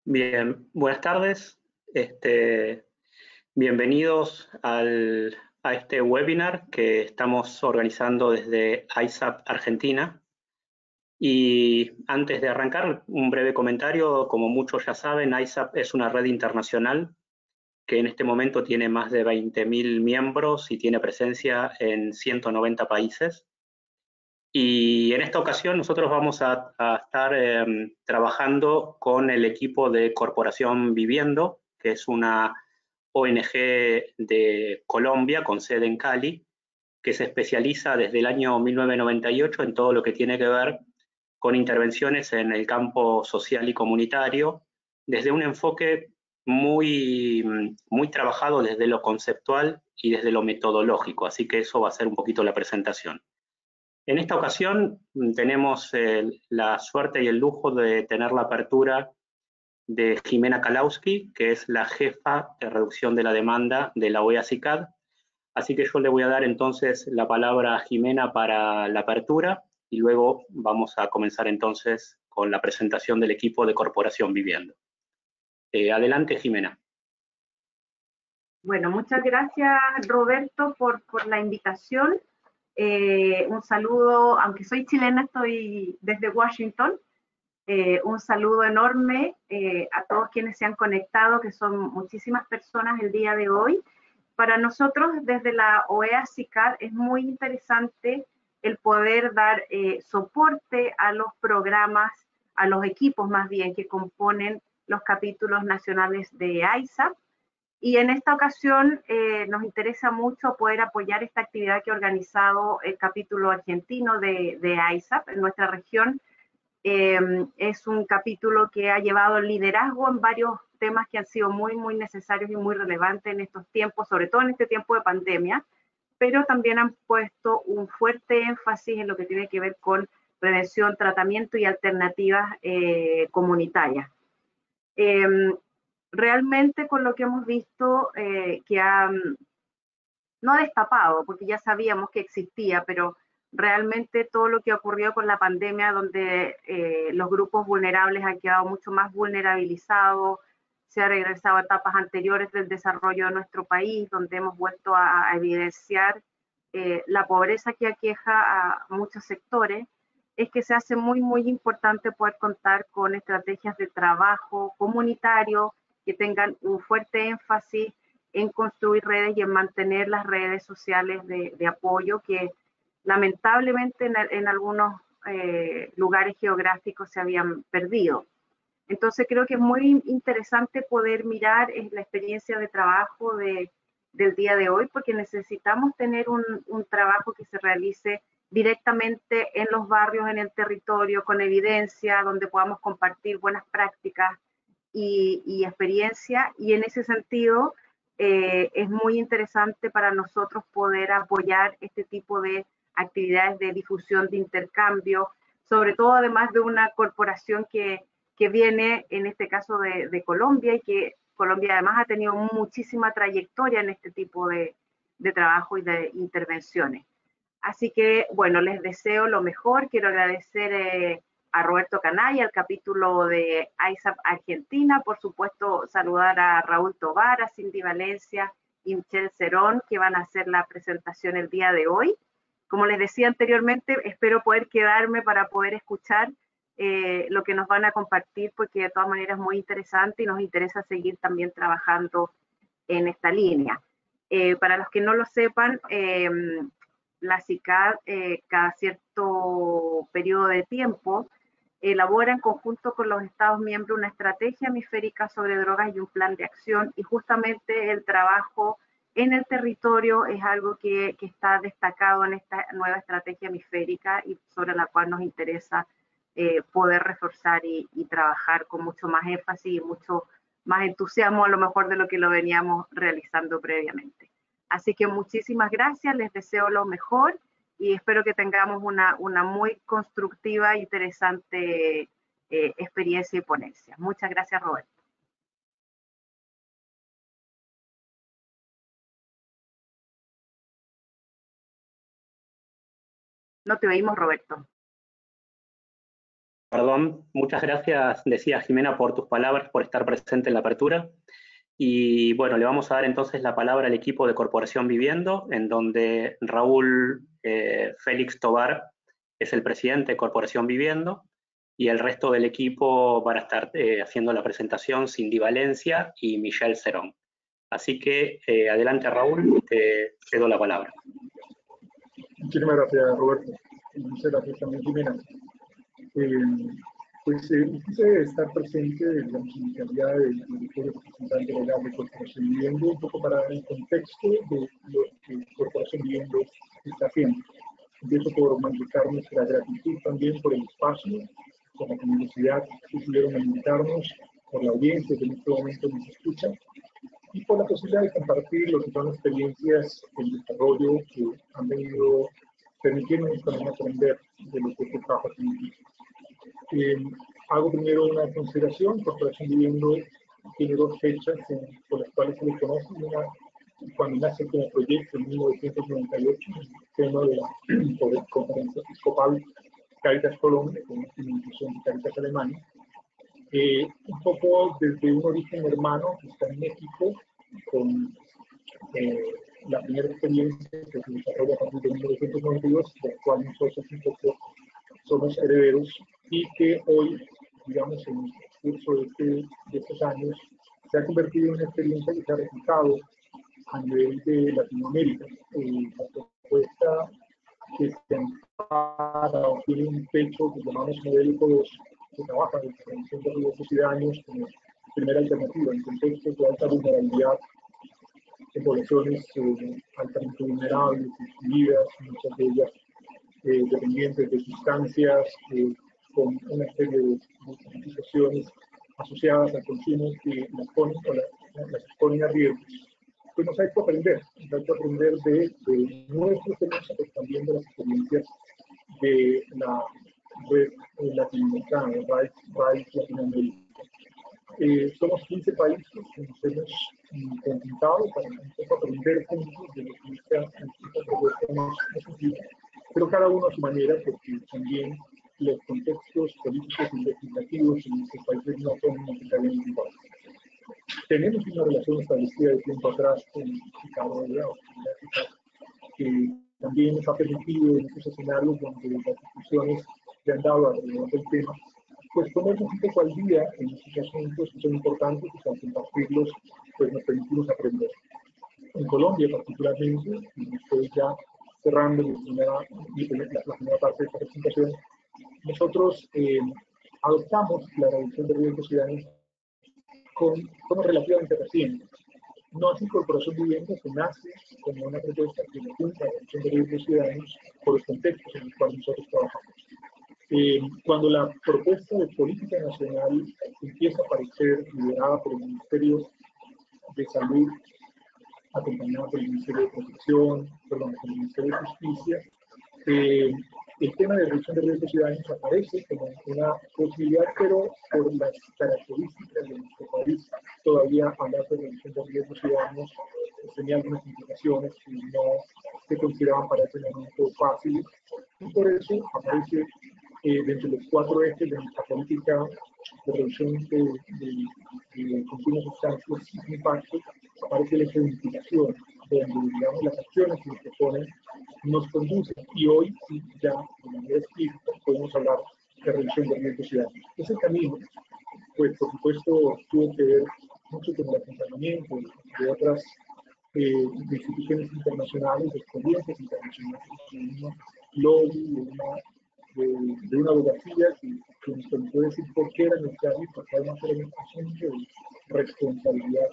Bien, buenas tardes. Bienvenidos a este webinar que estamos organizando desde ISAP Argentina. Y antes de arrancar, un breve comentario. Como muchos ya saben, ISAP es una red internacional que en este momento tiene más de 20.000 miembros y tiene presencia en 190 países. Y en esta ocasión nosotros vamos a estar trabajando con el equipo de Corporación Viviendo, que es una ONG de Colombia con sede en Cali, que se especializa desde el año 1998 en todo lo que tiene que ver con intervenciones en el campo social y comunitario, desde un enfoque muy trabajado desde lo conceptual y desde lo metodológico. Así que eso va a ser un poquito la presentación. En esta ocasión tenemos la suerte y el lujo de tener la apertura de Jimena Kalauski, que es la jefa de reducción de la demanda de la OEA-CICAD. Así que yo le voy a dar entonces la palabra a Jimena para la apertura y luego vamos a comenzar entonces con la presentación del equipo de Corporación Viviendo. Adelante, Jimena. Bueno, muchas gracias, Roberto, por la invitación. Un saludo, aunque soy chilena, estoy desde Washington. Un saludo enorme a todos quienes se han conectado, que son muchísimas personas el día de hoy. Para nosotros, desde la OEA-CICAD, es muy interesante el poder dar soporte a los programas, a los equipos más bien, que componen los capítulos nacionales de ISAP. Y en esta ocasión nos interesa mucho poder apoyar esta actividad que ha organizado el capítulo argentino de ISAP en nuestra región. Es un capítulo que ha llevado el liderazgo en varios temas que han sido muy necesarios y muy relevantes en estos tiempos, sobre todo en este tiempo de pandemia, pero también han puesto un fuerte énfasis en lo que tiene que ver con prevención, tratamiento y alternativas comunitarias. Realmente con lo que hemos visto que no ha destapado, porque ya sabíamos que existía, pero realmente todo lo que ocurrió con la pandemia, donde los grupos vulnerables han quedado mucho más vulnerabilizados, se ha regresado a etapas anteriores del desarrollo de nuestro país, donde hemos vuelto a evidenciar la pobreza que aqueja a muchos sectores, es que se hace muy importante poder contar con estrategias de trabajo comunitario que tengan un fuerte énfasis en construir redes y en mantener las redes sociales de apoyo que lamentablemente en algunos lugares geográficos se habían perdido. Entonces creo que es muy interesante poder mirar la experiencia de trabajo del día de hoy, porque necesitamos tener un trabajo que se realice directamente en los barrios, en el territorio, con evidencia, donde podamos compartir buenas prácticas y experiencia, y en ese sentido es muy interesante para nosotros poder apoyar este tipo de actividades de difusión, de intercambio, sobre todo además de una corporación que viene en este caso de Colombia, y que Colombia además ha tenido muchísima trayectoria en este tipo de trabajo y de intervenciones. Así que, bueno, les deseo lo mejor. Quiero agradecer a Roberto Canay, al capítulo de ISAP Argentina, por supuesto saludar a Raúl Tovar, a Cindy Valencia y Michelle Cerón, que van a hacer la presentación el día de hoy. Como les decía anteriormente, espero poder quedarme para poder escuchar lo que nos van a compartir, porque de todas maneras es muy interesante y nos interesa seguir también trabajando en esta línea. Para los que no lo sepan, la CICAD cada cierto periodo de tiempo elabora en conjunto con los Estados miembros una estrategia hemisférica sobre drogas y un plan de acción, y justamente el trabajo en el territorio es algo que está destacado en esta nueva estrategia hemisférica y sobre la cual nos interesa poder reforzar y trabajar con mucho más énfasis y mucho más entusiasmo a lo mejor de lo que lo veníamos realizando previamente. Así que muchísimas gracias, les deseo lo mejor y espero que tengamos una muy constructiva e interesante experiencia y ponencia. Muchas gracias, Roberto. No te oímos, Roberto. Perdón, muchas gracias, decía Jimena, por tus palabras, por estar presente en la apertura. Y bueno, le vamos a dar entonces la palabra al equipo de Corporación Viviendo, en donde Raúl Félix Tobar es el presidente de Corporación Viviendo, y el resto del equipo van a estar haciendo la presentación: Cindy Valencia y Michelle Cerón. Así que adelante, Raúl, te cedo la palabra. Muchísimas gracias, Roberto. Y muchas gracias también, Jimena. Quise estar presente en la iniciativa del representante legal de Corporación Viviendo, un poco para dar el contexto de lo que Corporación Viviendo está haciendo. Empiezo por manifestar nuestra gratitud también por el espacio, por la universidad que pudieron invitarnos, por la audiencia que en este momento nos escucha, y por la posibilidad de compartir lo que son experiencias en desarrollo que han venido permitiéndonos también aprender de lo que este trabajo significa. Hago primero una consideración. Corporación Viviendo tiene dos fechas por las cuales se le conoce. Una, cuando nace como proyecto en 1998, en el seno de la Conferencia Episcopal Caritas Colombia, con la institución de Caritas Alemania, un poco desde un origen hermano que está en México, con la primera experiencia que se desarrolla a partir de 1992, de la cual nosotros un poco somos herederos, y que hoy, digamos, en el curso de estos años, se ha convertido en una experiencia que se ha replicado a nivel de Latinoamérica. La propuesta que se ampara o tiene un techo que llamamos modelo que trabaja en la prevención de riesgos y daños como primera alternativa en contextos de alta vulnerabilidad en poblaciones altamente vulnerables, excluidas, muchas de ellas dependientes de sustancias con una serie de situaciones asociadas al consumo que las ponen o las exponen a riesgos. Pues nos ha hecho aprender de nuestros temas, pero también de las experiencias de la red latinoamericana, RAID Latinoamérica. Somos 15 países que nos hemos conjuntado para un poco aprender juntos de lo que esta propuesta nos implica, pero cada uno a su manera, porque también los contextos políticos y legislativos en nuestros países no son necesariamente iguales. Tenemos una relación establecida de tiempo atrás con Chicago de que también nos ha permitido en esos escenarios donde las discusiones se han dado alrededor del tema, pues ponernos un poco al día en estos asuntos que son importantes y al compartirlos, pues nos permitimos aprender. En Colombia particularmente, y estoy ya cerrando la primera parte de esta presentación, nosotros adoptamos la reducción de riesgos y daños como relativamente reciente. No así Corporación Vivienda, que nace como una propuesta que apunta a la reducción de riesgos y daños por los contextos en los cuales nosotros trabajamos. Cuando la propuesta de política nacional empieza a aparecer liderada por el Ministerio de Salud, acompañada por el Ministerio de Protección, perdón, por el Ministerio de Justicia, el tema de reducción de riesgos y daños aparece como una posibilidad, pero por las características de nuestro país, todavía hablar de reducción de riesgos y daños tenía algunas implicaciones que no se consideraban para ese momento fáciles, y por eso aparece dentro de los 4 ejes de nuestra política de reducción de consumo de sustancias sin impacto, aparece el eje de mitigación, donde, digamos, las acciones que nos proponen nos conducen, y hoy sí, ya de manera explícita podemos hablar de reducción de riesgos y daños. Ese camino, pues por supuesto, tuvo que ver mucho con el acompañamiento de otras de instituciones internacionales, de experiencias internacionales, de una lobby, de una abogacía que nos permitió decir por qué era necesario y por qué además era un asunto de responsabilidad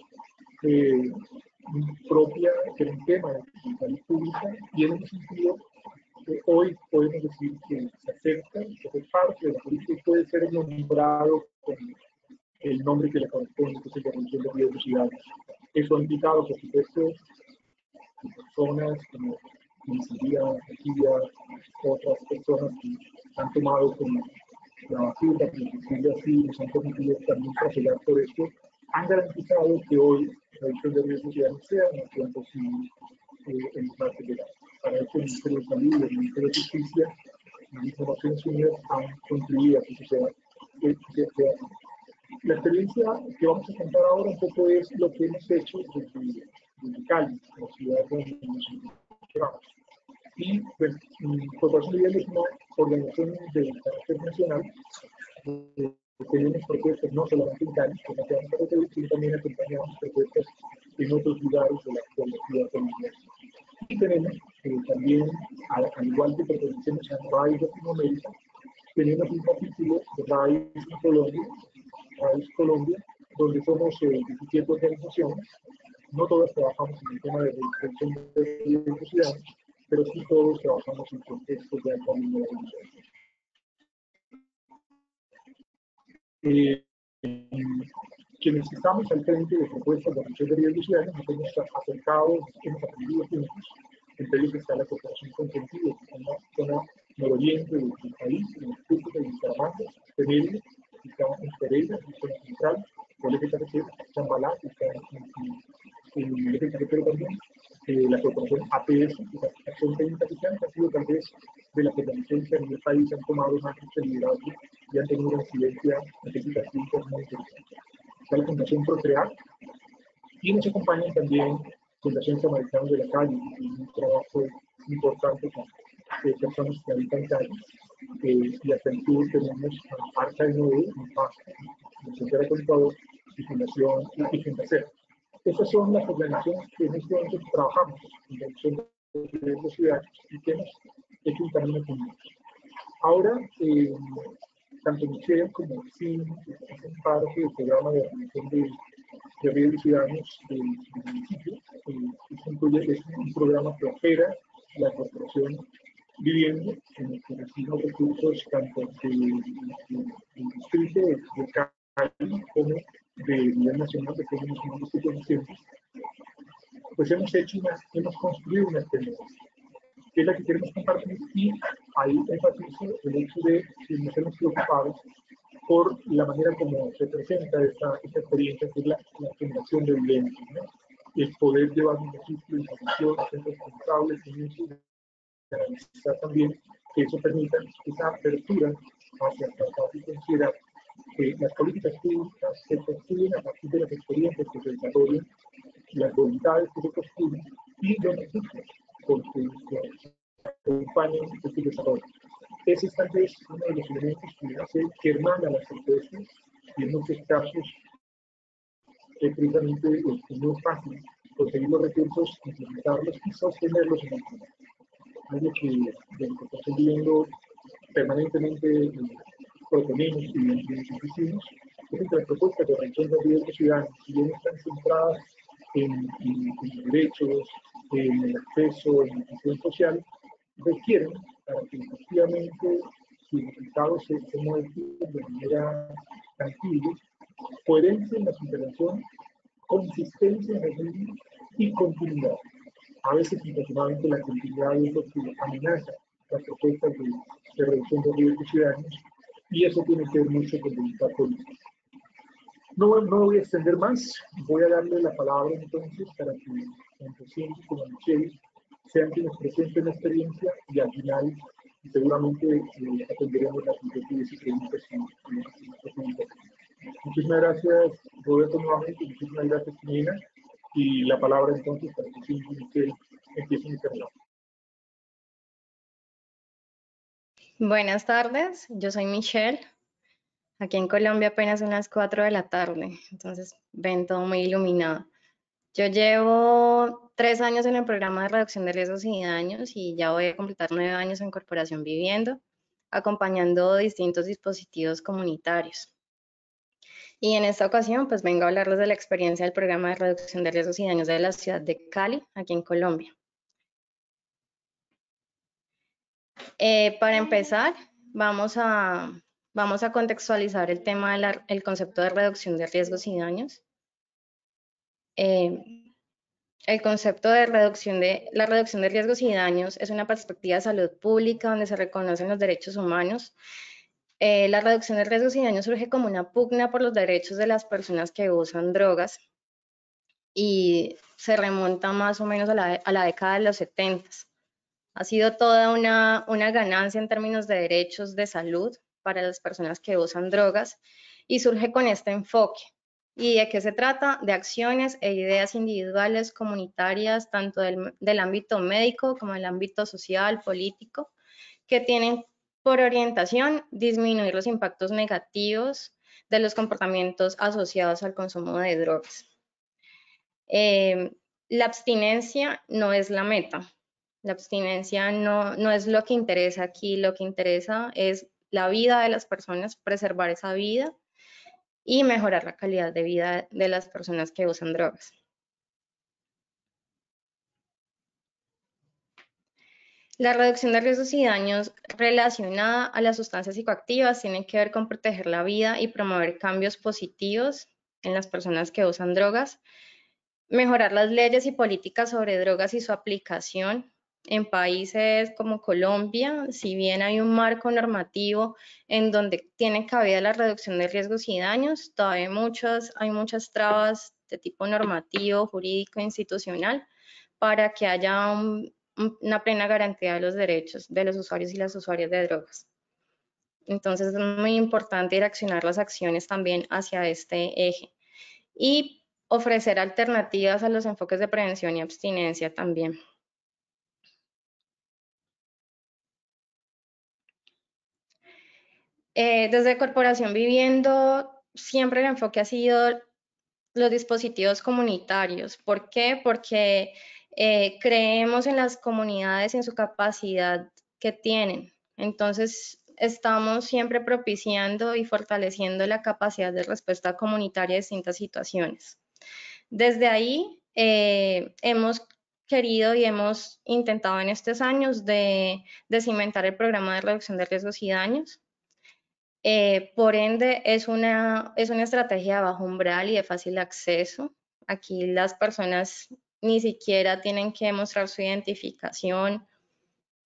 propia, que era un tema de salud pública, y en ese sentido hoy podemos decir que se acepta, que es parte de la política y puede ser nombrado con el nombre que le corresponde, que es el de reducción de riesgos y daños. Eso ha implicado, por supuesto, personas como Cecilia, otras personas que han tomado como la batuta, por decirlo así, nos han permitido también trabajar por esto, han garantizado que hoy la reducción de riesgos y daños sea una acción posible en los marcos legales. Para eso el Ministerio de Salud y el Ministerio de Justicia y las Naciones Unidas han contribuido a que eso sea así. La experiencia que vamos a contar ahora un poco es lo que hemos hecho desde Cali, la ciudad donde nos encontramos. Y pues, Corporación Vivienda es una organización de carácter nacional. Tenemos propuestas no solamente en Cali, que no quedamos para Perú, sino también acompañamos propuestas en otros lugares de la ciudad colombiana. Y tenemos también, al igual que pertenecemos a RAIZ Latinoamérica, tenemos un capítulo de RAIZ Colombia, donde somos 17 organizaciones. No todas trabajamos en el tema de reducción de riesgos ciudadanos, pero sí todos trabajamos en contextos de alta vulnerabilidad. Quienes estamos al frente de propuestas de reducción de riesgos ciudadanos nos hemos acercado, hemos aprendido juntos. Entre ellos está la cooperación con sentido, que está en la zona nororiente del país, en el sur de Bucaramanga, Pereira, que está en Pereira, en la zona central, el eje carretero, Chambalá, que está en el eje carretero también. La corporación APS, que es la Acción Técnica Social, que ha sido tal vez de las organizaciones en el país han tomado más este liderazgo y han tenido una incidencia significativa muy interesante. Está la Fundación Procrear y nos acompañan también Fundación Samaritano de la Calle, que es un trabajo importante con personas que habitan calles. Y hasta el sur tenemos a Arca de Noé, Pasto, Frontera con Ecuador y Fundación y Fundacer. Estas son las organizaciones que en este momento trabajamos en la reducción de riesgos ciudadanos y que hemos hecho un camino común. Ahora, tanto Michelle como Sim hacen parte del programa de reducción de riesgos ciudadanos del municipio. Es un programa que opera la Corporación Vivienda, en el que recibe recursos tanto del distrito de Cali como de nivel nacional, que tenemos unos 2%. Pues hemos construido una experiencia, que es la que queremos compartir, y ahí enfatizo el hecho de que nos hemos preocupado por la manera como se presenta esta experiencia, que es la generación de viviendas, ¿no? El poder llevar un registro de información, ser responsables en eso, garantizar también que eso permita esa apertura hacia tratar de considerar que las políticas públicas se construyen a partir de las experiencias que se desarrollan, las voluntades que se construyen y los recursos porque acompañan este desarrollo. Ese es tal vez uno de los elementos que hace que hermana las propuestas y en muchos casos precisamente no es fácil conseguir los recursos, implementarlos y sostenerlos en el tiempo. Algo que estamos viviendo permanentemente proponemos y decimos es que las propuestas de reducción de riesgos ciudadanos, si bien están centradas en derechos, en el acceso, en la inclusión social, requieren, para que efectivamente sus resultados se modifiquen de manera tangible, coherencia en la intervención, consistencia en el mismo y continuidad. A veces, infortunadamente, la continuidad es lo que amenaza las propuestas de reducción de riesgos ciudadanos, y eso tiene que ver mucho con voluntad política. No voy a extender más, voy a darle la palabra entonces para que tanto Cindy como Michelle sean quienes presenten la experiencia y al final seguramente atenderemos las inquietudes y preguntas. Muchísimas gracias, Roberto, nuevamente, muchísimas gracias, Nina, y la palabra entonces para que Cindy y Michelle empiecen a terminar. Buenas tardes, yo soy Michelle. Aquí en Colombia apenas son las 4 de la tarde, entonces ven todo muy iluminado. Yo llevo 3 años en el programa de reducción de riesgos y daños y ya voy a completar 9 años en Corporación Vivienda, acompañando distintos dispositivos comunitarios. Y en esta ocasión, pues vengo a hablarles de la experiencia del programa de reducción de riesgos y daños de la ciudad de Cali, aquí en Colombia. Para empezar, vamos a contextualizar el tema del concepto de reducción de riesgos y daños. El concepto de la reducción de riesgos y daños es una perspectiva de salud pública donde se reconocen los derechos humanos. La reducción de riesgos y daños surge como una pugna por los derechos de las personas que usan drogas y se remonta más o menos a la década de los 70. Ha sido toda una ganancia en términos de derechos de salud para las personas que usan drogas y surge con este enfoque. ¿Y de qué se trata? De acciones e ideas individuales, comunitarias, tanto del ámbito médico como del ámbito social, político, que tienen por orientación disminuir los impactos negativos de los comportamientos asociados al consumo de drogas. La abstinencia no es la meta. La abstinencia no es lo que interesa aquí. Lo que interesa es la vida de las personas, preservar esa vida y mejorar la calidad de vida de las personas que usan drogas. La reducción de riesgos y daños relacionada a las sustancias psicoactivas tiene que ver con proteger la vida y promover cambios positivos en las personas que usan drogas, mejorar las leyes y políticas sobre drogas y su aplicación. En países como Colombia, si bien hay un marco normativo en donde tiene cabida la reducción de riesgos y daños, todavía hay muchas trabas de tipo normativo, jurídico, institucional, para que haya una plena garantía de los derechos de los usuarios y las usuarias de drogas. Entonces es muy importante direccionar las acciones también hacia este eje y ofrecer alternativas a los enfoques de prevención y abstinencia también. Desde Corporación Viviendo, siempre el enfoque ha sido los dispositivos comunitarios. ¿Por qué? Porque creemos en las comunidades y en su capacidad que tienen. Entonces, estamos siempre propiciando y fortaleciendo la capacidad de respuesta comunitaria a distintas situaciones. Desde ahí, hemos querido y hemos intentado en estos años de cimentar el programa de reducción de riesgos y daños. Por ende, es una estrategia de bajo umbral y de fácil acceso. Aquí las personas ni siquiera tienen que mostrar su identificación.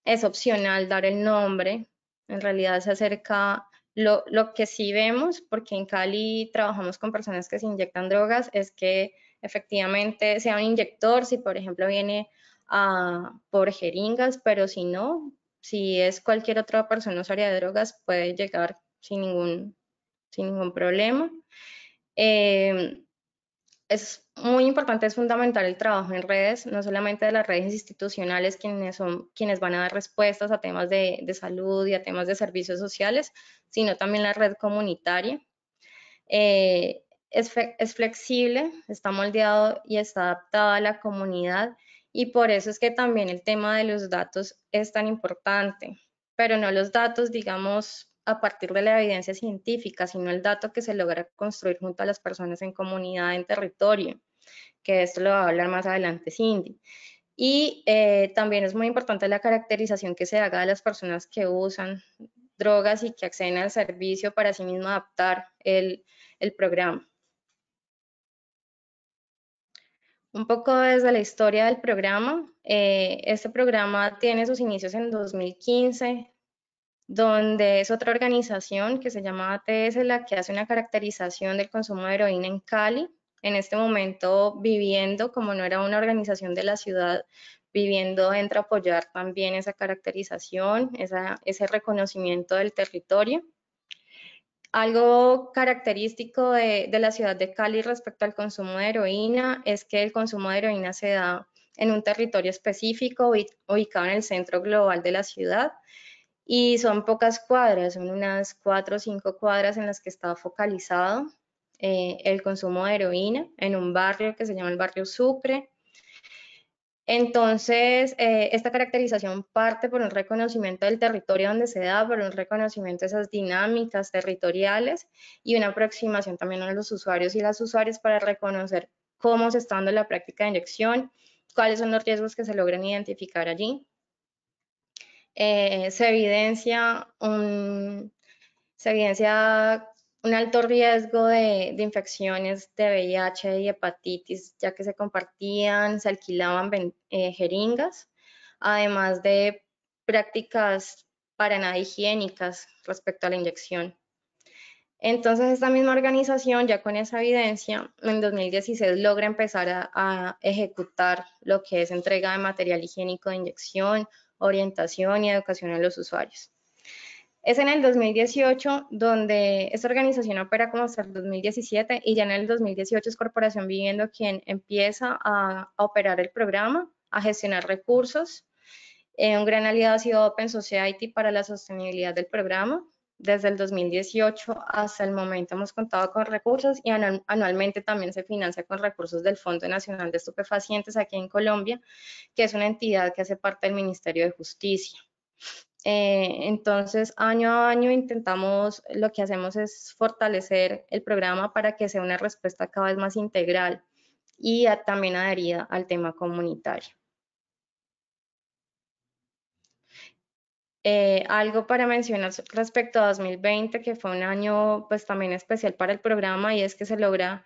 Es opcional dar el nombre. En realidad se acerca, lo que sí vemos, porque en Cali trabajamos con personas que se inyectan drogas, es que efectivamente sea un inyector, si por ejemplo viene por jeringas, pero si no, si es cualquier otra persona usuaria de drogas, puede llegar sin ningún problema. Es muy importante, es fundamental el trabajo en redes, no solamente de las redes institucionales, quienes van a dar respuestas a temas de salud y a temas de servicios sociales, sino también la red comunitaria. Es flexible, está moldeado y está adaptado a la comunidad, y por eso es que también el tema de los datos es tan importante, pero no los datos, digamos, a partir de la evidencia científica, sino el dato que se logra construir junto a las personas en comunidad, en territorio, que esto lo va a hablar más adelante Cindy. Y también es muy importante la caracterización que se haga de las personas que usan drogas y que acceden al servicio para sí mismo adaptar el programa. Un poco desde la historia del programa, este programa tiene sus inicios en 2015, donde es otra organización que se llama ATS la que hace una caracterización del consumo de heroína en Cali. En este momento, Viviendo, como no era una organización de la ciudad, Viviendo entra a apoyar también esa caracterización, ese reconocimiento del territorio. Algo característico de la ciudad de Cali respecto al consumo de heroína es que el consumo de heroína se da en un territorio específico ubicado en el centro global de la ciudad, y son pocas cuadras, son unas 4 o 5 cuadras en las que está focalizado el consumo de heroína en un barrio que se llama el barrio Sucre. Entonces, esta caracterización parte por un reconocimiento del territorio donde se da, por un reconocimiento de esas dinámicas territoriales y una aproximación también a los usuarios y las usuarias para reconocer cómo se está dando la práctica de inyección, cuáles son los riesgos que se logran identificar allí. Se evidencia un alto riesgo de infecciones de VIH y hepatitis, ya que se compartían, se alquilaban jeringas, además de prácticas para nada higiénicas respecto a la inyección. Entonces, esta misma organización, ya con esa evidencia, en 2016 logra empezar a ejecutar lo que es entrega de material higiénico de inyección, orientación y educación a los usuarios. Es en el 2018 donde esta organización opera como hasta el 2017 y ya en el 2018 es Corporación Viviendo quien empieza a operar el programa, a gestionar recursos. Un gran aliado ha sido Open Society para la sostenibilidad del programa. Desde el 2018 hasta el momento hemos contado con recursos y anualmente también se financia con recursos del Fondo Nacional de Estupefacientes aquí en Colombia, que es una entidad que hace parte del Ministerio de Justicia. Entonces, año a año lo que hacemos es fortalecer el programa para que sea una respuesta cada vez más integral y también adherida al tema comunitario. Algo para mencionar respecto a 2020, que fue un año pues también especial para el programa, y es que se logra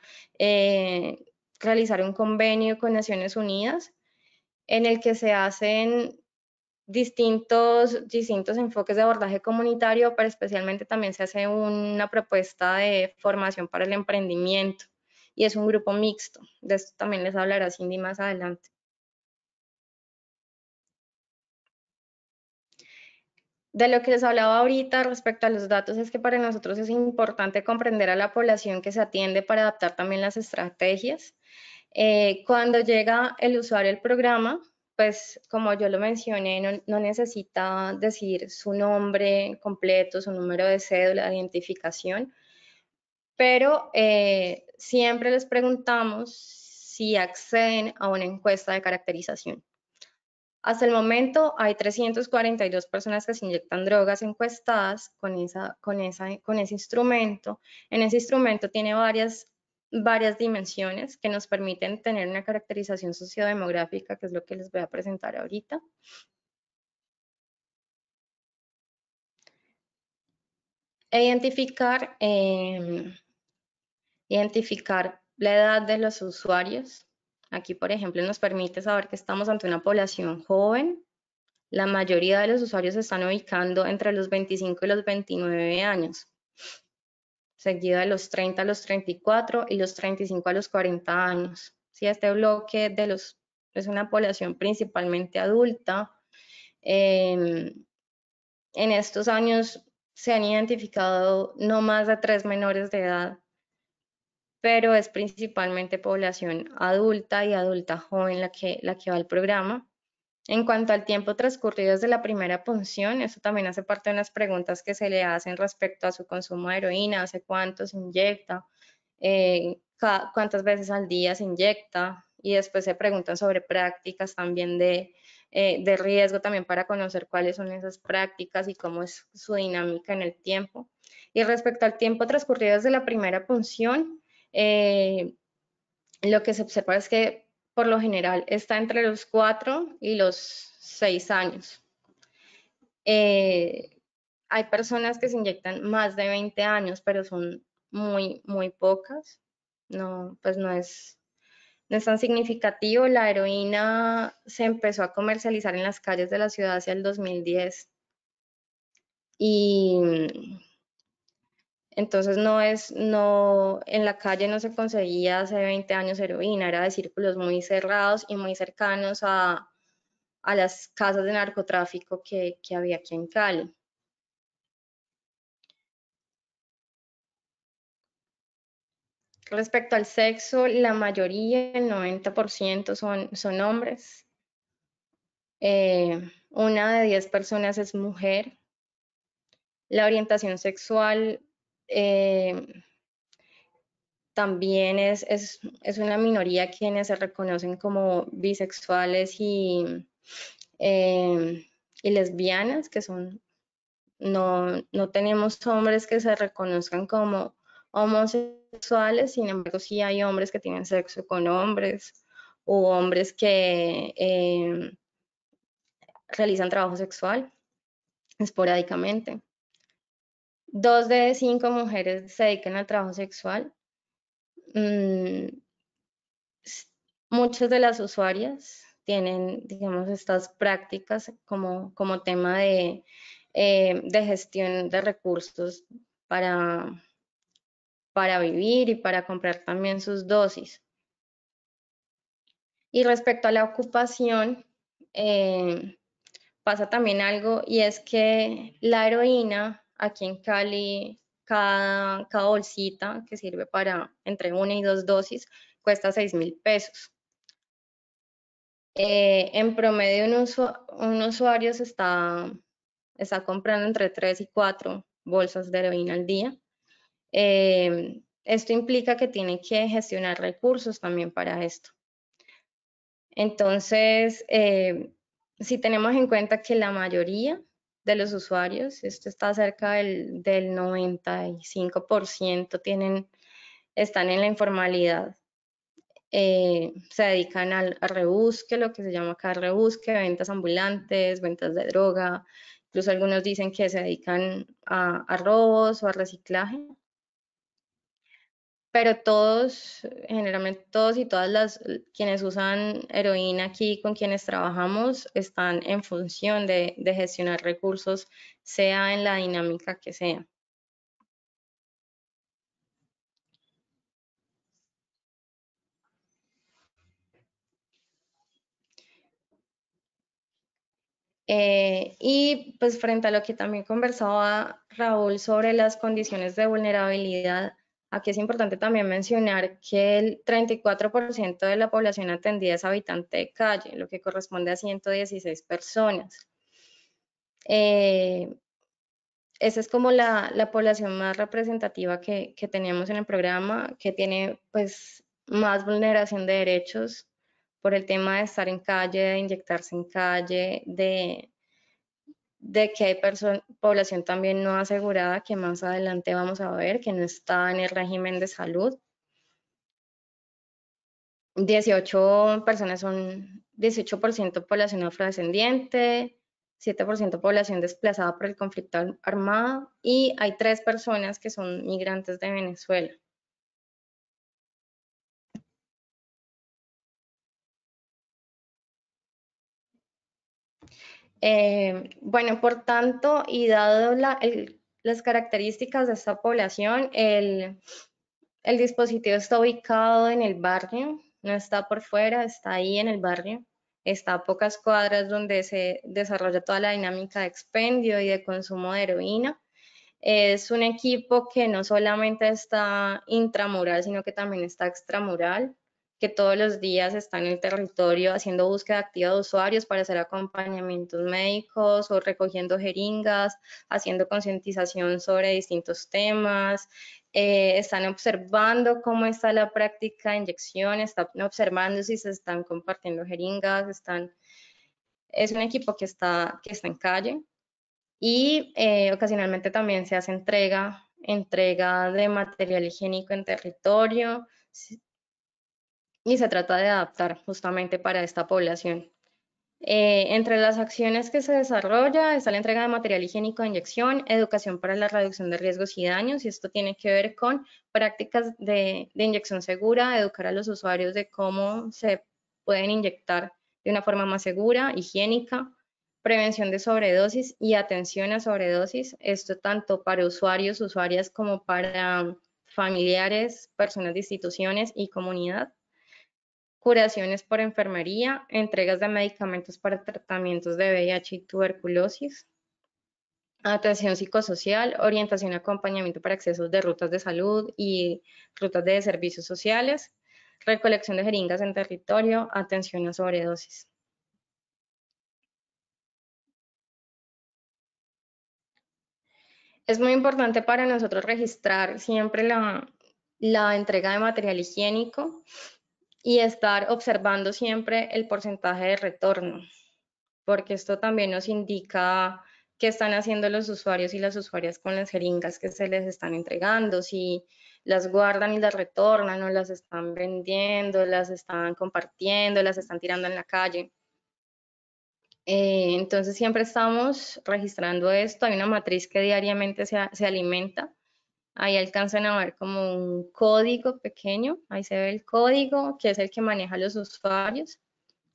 realizar un convenio con Naciones Unidas en el que se hacen distintos enfoques de abordaje comunitario, pero especialmente también se hace una propuesta de formación para el emprendimiento y es un grupo mixto. De esto también les hablará Cindy más adelante. De lo que les hablaba ahorita respecto a los datos es que para nosotros es importante comprender a la población que se atiende para adaptar también las estrategias. Cuando llega el usuario al programa, pues como yo lo mencioné, no necesita decir su nombre completo, su número de cédula de identificación, pero siempre les preguntamos si acceden a una encuesta de caracterización. Hasta el momento hay 342 personas que se inyectan drogas encuestadas con ese instrumento. En ese instrumento tiene varias dimensiones que nos permiten tener una caracterización sociodemográfica, que es lo que les voy a presentar ahorita. Identificar la edad de los usuarios. Aquí, por ejemplo, nos permite saber que estamos ante una población joven. La mayoría de los usuarios se están ubicando entre los 25 y los 29 años, seguido de los 30 a los 34 y los 35 a los 40 años. Sí, este bloque es una población principalmente adulta. En estos años se han identificado no más de 3 menores de edad, pero es principalmente población adulta y adulta joven la que va al programa. En cuanto al tiempo transcurrido desde la primera punción, eso también hace parte de unas preguntas que se le hacen respecto a su consumo de heroína, hace cuánto se inyecta, cuántas veces al día se inyecta, y después se preguntan sobre prácticas también de riesgo, también para conocer cuáles son esas prácticas y cómo es su dinámica en el tiempo. Y respecto al tiempo transcurrido desde la primera punción, lo que se observa es que por lo general está entre los 4 y los 6 años. Hay personas que se inyectan más de 20 años, pero son muy, muy pocas. No, pues no es tan significativo. La heroína se empezó a comercializar en las calles de la ciudad hacia el 2010. Y entonces en la calle no se conseguía hace 20 años heroína, era de círculos muy cerrados y muy cercanos a las casas de narcotráfico que había aquí en Cali. Respecto al sexo, la mayoría, el 90% son hombres. Una de 10 personas es mujer. La orientación sexual también es una minoría quienes se reconocen como bisexuales y lesbianas, que son, no tenemos hombres que se reconozcan como homosexuales, sin embargo sí hay hombres que tienen sexo con hombres u hombres que realizan trabajo sexual esporádicamente. 2 de 5 mujeres se dedican al trabajo sexual. Muchas de las usuarias tienen, digamos, estas prácticas como tema de gestión de recursos para vivir y para comprar también sus dosis. Y respecto a la ocupación, pasa también algo y es que la heroína aquí en Cali, cada bolsita que sirve para entre 1 y 2 dosis cuesta 6.000 pesos. En promedio un usuario se está comprando entre 3 y 4 bolsas de heroína al día. Esto implica que tiene que gestionar recursos también para esto. Entonces, si tenemos en cuenta que la mayoría de los usuarios, esto está cerca del 95%, están en la informalidad. Se dedican al rebusque, lo que se llama acá rebusque, ventas ambulantes, ventas de droga, incluso algunos dicen que se dedican a robos o a reciclaje. Pero todos, generalmente todos y todas quienes usan heroína aquí, con quienes trabajamos, están en función de gestionar recursos, sea en la dinámica que sea. Y pues frente a lo que también conversaba Raúl sobre las condiciones de vulnerabilidad, aquí es importante también mencionar que el 34% de la población atendida es habitante de calle, lo que corresponde a 116 personas. Esa es como la población más representativa que tenemos en el programa, que tiene pues más vulneración de derechos por el tema de estar en calle, de inyectarse en calle, de que hay población también no asegurada, que más adelante vamos a ver, que no está en el régimen de salud. 18% población afrodescendiente, 7% población desplazada por el conflicto armado y hay 3 personas que son migrantes de Venezuela. Bueno, por tanto, y dado las características de esta población, el dispositivo está ubicado en el barrio, no está por fuera, está ahí en el barrio. Está a pocas cuadras donde se desarrolla toda la dinámica de expendio y de consumo de heroína. Es un equipo que no solamente está intramural, sino que también está extramural, que todos los días está en el territorio haciendo búsqueda activa de usuarios para hacer acompañamientos médicos o recogiendo jeringas, haciendo concientización sobre distintos temas. Están observando cómo está la práctica de inyección, están observando si se están compartiendo jeringas, es un equipo que está en calle y ocasionalmente también se hace entrega de material higiénico en territorio y se trata de adaptar justamente para esta población. Entre las acciones que se desarrolla está la entrega de material higiénico de inyección, educación para la reducción de riesgos y daños, y esto tiene que ver con prácticas de inyección segura, educar a los usuarios de cómo se pueden inyectar de una forma más segura, higiénica, prevención de sobredosis y atención a sobredosis, esto tanto para usuarios, usuarias como para familiares, personas de instituciones y comunidad. Curaciones por enfermería, entregas de medicamentos para tratamientos de VIH y tuberculosis, atención psicosocial, orientación y acompañamiento para accesos de rutas de salud y rutas de servicios sociales, recolección de jeringas en territorio, atención a sobredosis. Es muy importante para nosotros registrar siempre la entrega de material higiénico y estar observando siempre el porcentaje de retorno, porque esto también nos indica qué están haciendo los usuarios y las usuarias con las jeringas que se les están entregando, si las guardan y las retornan o las están vendiendo, las están compartiendo, las están tirando en la calle. Entonces siempre estamos registrando esto, hay una matriz que diariamente se alimenta. Ahí alcanzan a ver como un código pequeño, ahí se ve el código que es el que maneja los usuarios.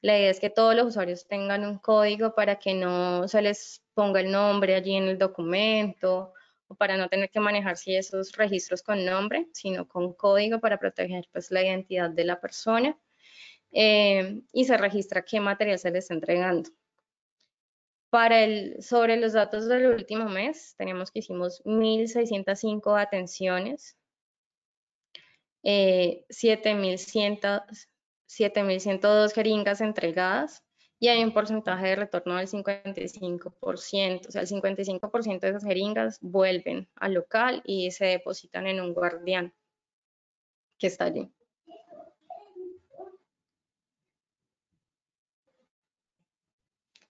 La idea es que todos los usuarios tengan un código para que no se les ponga el nombre allí en el documento o para no tener que manejar si esos registros con nombre, sino con código para proteger pues, la identidad de la persona. Y se registra qué material se le está entregando. Sobre los datos del último mes, tenemos que hicimos 1.605 atenciones, 7.102 jeringas entregadas y hay un porcentaje de retorno del 55%. O sea, el 55% de esas jeringas vuelven al local y se depositan en un guardián que está allí.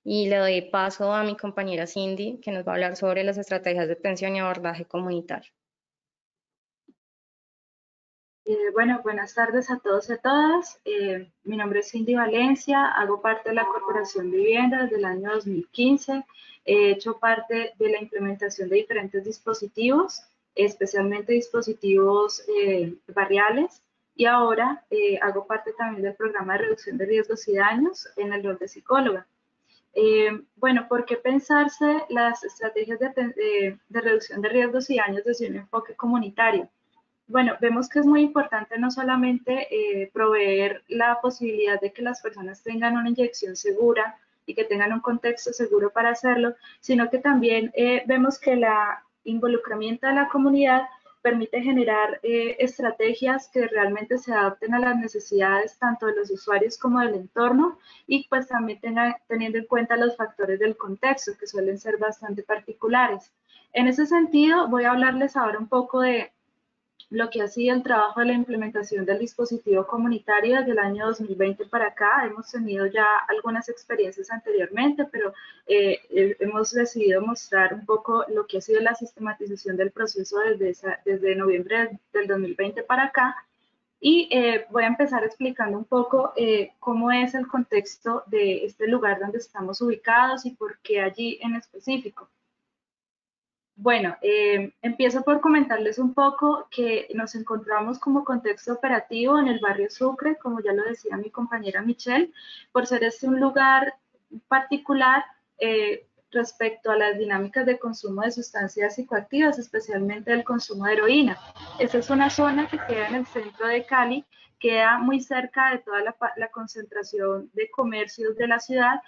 Y le doy paso a mi compañera Cindy, que nos va a hablar sobre las estrategias de atención y abordaje comunitario. Bueno, buenas tardes a todos y a todas. Mi nombre es Cindy Valencia, hago parte de la Corporación Vivienda desde el año 2015. He hecho parte de la implementación de diferentes dispositivos, especialmente dispositivos barriales, y ahora hago parte también del programa de reducción de riesgos y daños en el rol de psicóloga. Bueno, ¿por qué pensarse las estrategias de reducción de riesgos y daños desde un enfoque comunitario? Bueno, vemos que es muy importante no solamente proveer la posibilidad de que las personas tengan una inyección segura y que tengan un contexto seguro para hacerlo, sino que también vemos que el involucramiento de la comunidad permite generar estrategias que realmente se adapten a las necesidades tanto de los usuarios como del entorno y pues también teniendo en cuenta los factores del contexto que suelen ser bastante particulares. En ese sentido, voy a hablarles ahora un poco de lo que ha sido el trabajo de la implementación del dispositivo comunitario desde el año 2020 para acá. Hemos tenido ya algunas experiencias anteriormente, pero hemos decidido mostrar un poco lo que ha sido la sistematización del proceso desde noviembre del 2020 para acá. Y voy a empezar explicando un poco cómo es el contexto de este lugar donde estamos ubicados y por qué allí en específico. Bueno, empiezo por comentarles un poco que nos encontramos como contexto operativo en el barrio Sucre, como ya lo decía mi compañera Michelle, por ser este un lugar particular respecto a las dinámicas de consumo de sustancias psicoactivas, especialmente el consumo de heroína. Esta es una zona que queda en el centro de Cali, queda muy cerca de toda la concentración de comercios de la ciudad,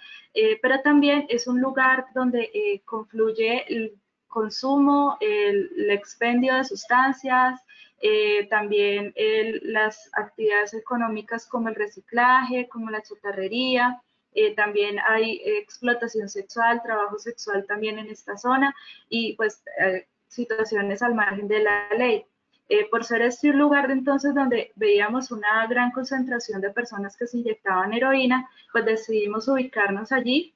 pero también es un lugar donde confluye el consumo, el expendio de sustancias, también las actividades económicas como el reciclaje, como la chatarrería, también hay explotación sexual, trabajo sexual también en esta zona y pues situaciones al margen de la ley. Por ser este un lugar entonces donde veíamos una gran concentración de personas que se inyectaban heroína, pues decidimos ubicarnos allí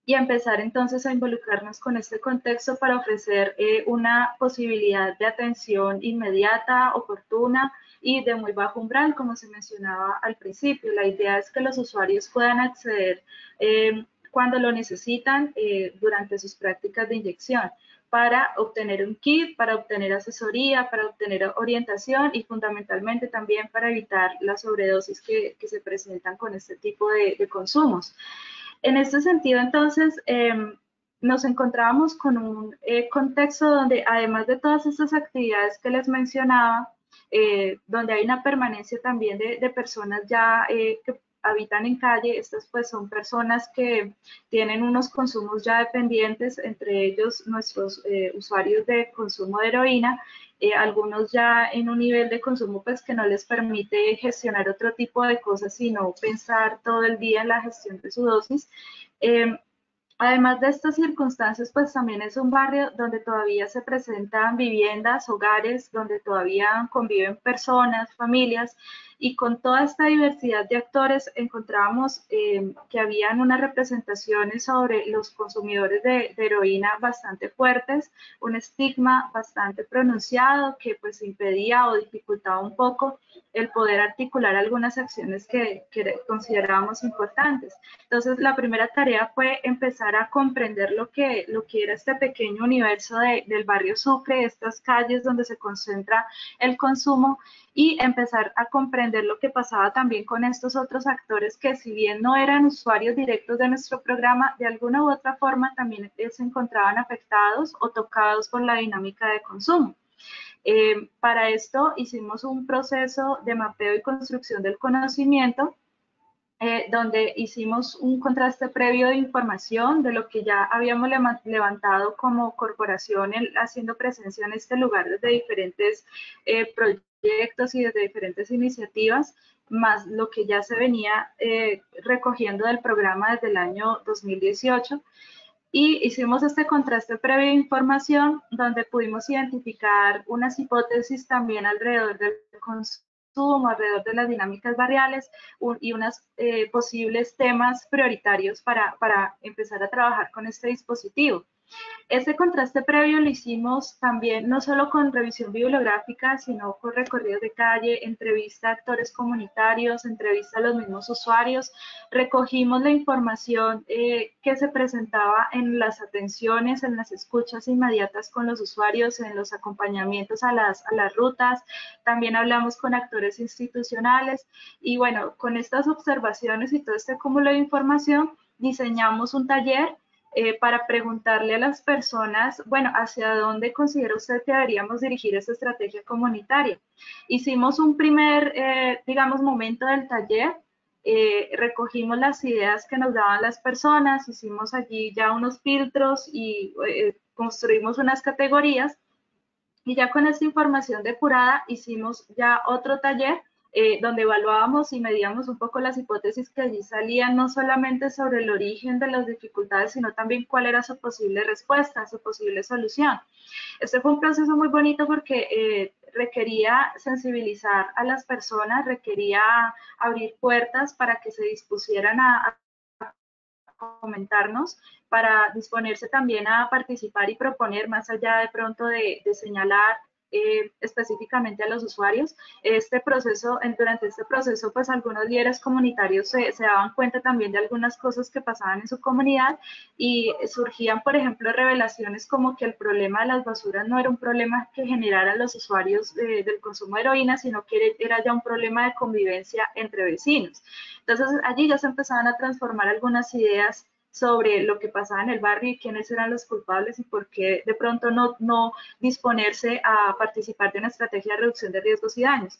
y empezar entonces a involucrarnos con este contexto para ofrecer una posibilidad de atención inmediata, oportuna y de muy bajo umbral, como se mencionaba al principio. La idea es que los usuarios puedan acceder cuando lo necesitan durante sus prácticas de inyección para obtener un kit, para obtener asesoría, para obtener orientación y fundamentalmente también para evitar las sobredosis que se presentan con este tipo de consumos. En este sentido, entonces, nos encontrábamos con un contexto donde, además de todas estas actividades que les mencionaba, donde hay una permanencia también de personas ya que habitan en calle, estas pues son personas que tienen unos consumos ya dependientes, entre ellos nuestros usuarios de consumo de heroína, algunos ya en un nivel de consumo pues que no les permite gestionar otro tipo de cosas, sino pensar todo el día en la gestión de su dosis. Además de estas circunstancias, pues también es un barrio donde todavía se presentan viviendas, hogares, donde todavía conviven personas, familias, y con toda esta diversidad de actores encontrábamos que habían unas representaciones sobre los consumidores de heroína bastante fuertes, un estigma bastante pronunciado que pues impedía o dificultaba un poco el poder articular algunas acciones que considerábamos importantes. Entonces, la primera tarea fue empezar a comprender lo que era este pequeño universo del barrio Sucre, estas calles donde se concentra el consumo, y empezar a comprender lo que pasaba también con estos otros actores que, si bien no eran usuarios directos de nuestro programa, de alguna u otra forma también se encontraban afectados o tocados por la dinámica de consumo. Para esto hicimos un proceso de mapeo y construcción del conocimiento donde hicimos un contraste previo de información de lo que ya habíamos levantado como corporación haciendo presencia en este lugar desde diferentes proyectos y desde diferentes iniciativas, más lo que ya se venía recogiendo del programa desde el año 2018. Y hicimos este contraste previo de información donde pudimos identificar unas hipótesis también alrededor del consumo, alrededor de las dinámicas barriales y unos posibles temas prioritarios para empezar a trabajar con este dispositivo. Ese contraste previo lo hicimos también no solo con revisión bibliográfica, sino con recorridos de calle, entrevista a actores comunitarios, entrevista a los mismos usuarios. Recogimos la información que se presentaba en las atenciones, en las escuchas inmediatas con los usuarios, en los acompañamientos a las rutas. También hablamos con actores institucionales y bueno, con estas observaciones y todo este cúmulo de información, diseñamos un taller para preguntarle a las personas, bueno, ¿hacia dónde considera usted que deberíamos dirigir esta estrategia comunitaria? Hicimos un primer, digamos, momento del taller, recogimos las ideas que nos daban las personas, hicimos allí ya unos filtros y construimos unas categorías, y ya con esta información depurada hicimos ya otro taller donde evaluábamos y medíamos un poco las hipótesis que allí salían, no solamente sobre el origen de las dificultades, sino también cuál era su posible respuesta, su posible solución. Este fue un proceso muy bonito porque requería sensibilizar a las personas, requería abrir puertas para que se dispusieran a comentarnos, para disponerse también a participar y proponer más allá de pronto de señalar específicamente a los usuarios. Durante este proceso, pues algunos líderes comunitarios se daban cuenta también de algunas cosas que pasaban en su comunidad y surgían, por ejemplo, revelaciones como que el problema de las basuras no era un problema que generaran los usuarios del consumo de heroína, sino que era ya un problema de convivencia entre vecinos. Entonces, allí ya se empezaban a transformar algunas ideas sobre lo que pasaba en el barrio y quiénes eran los culpables y por qué de pronto no disponerse a participar de una estrategia de reducción de riesgos y daños.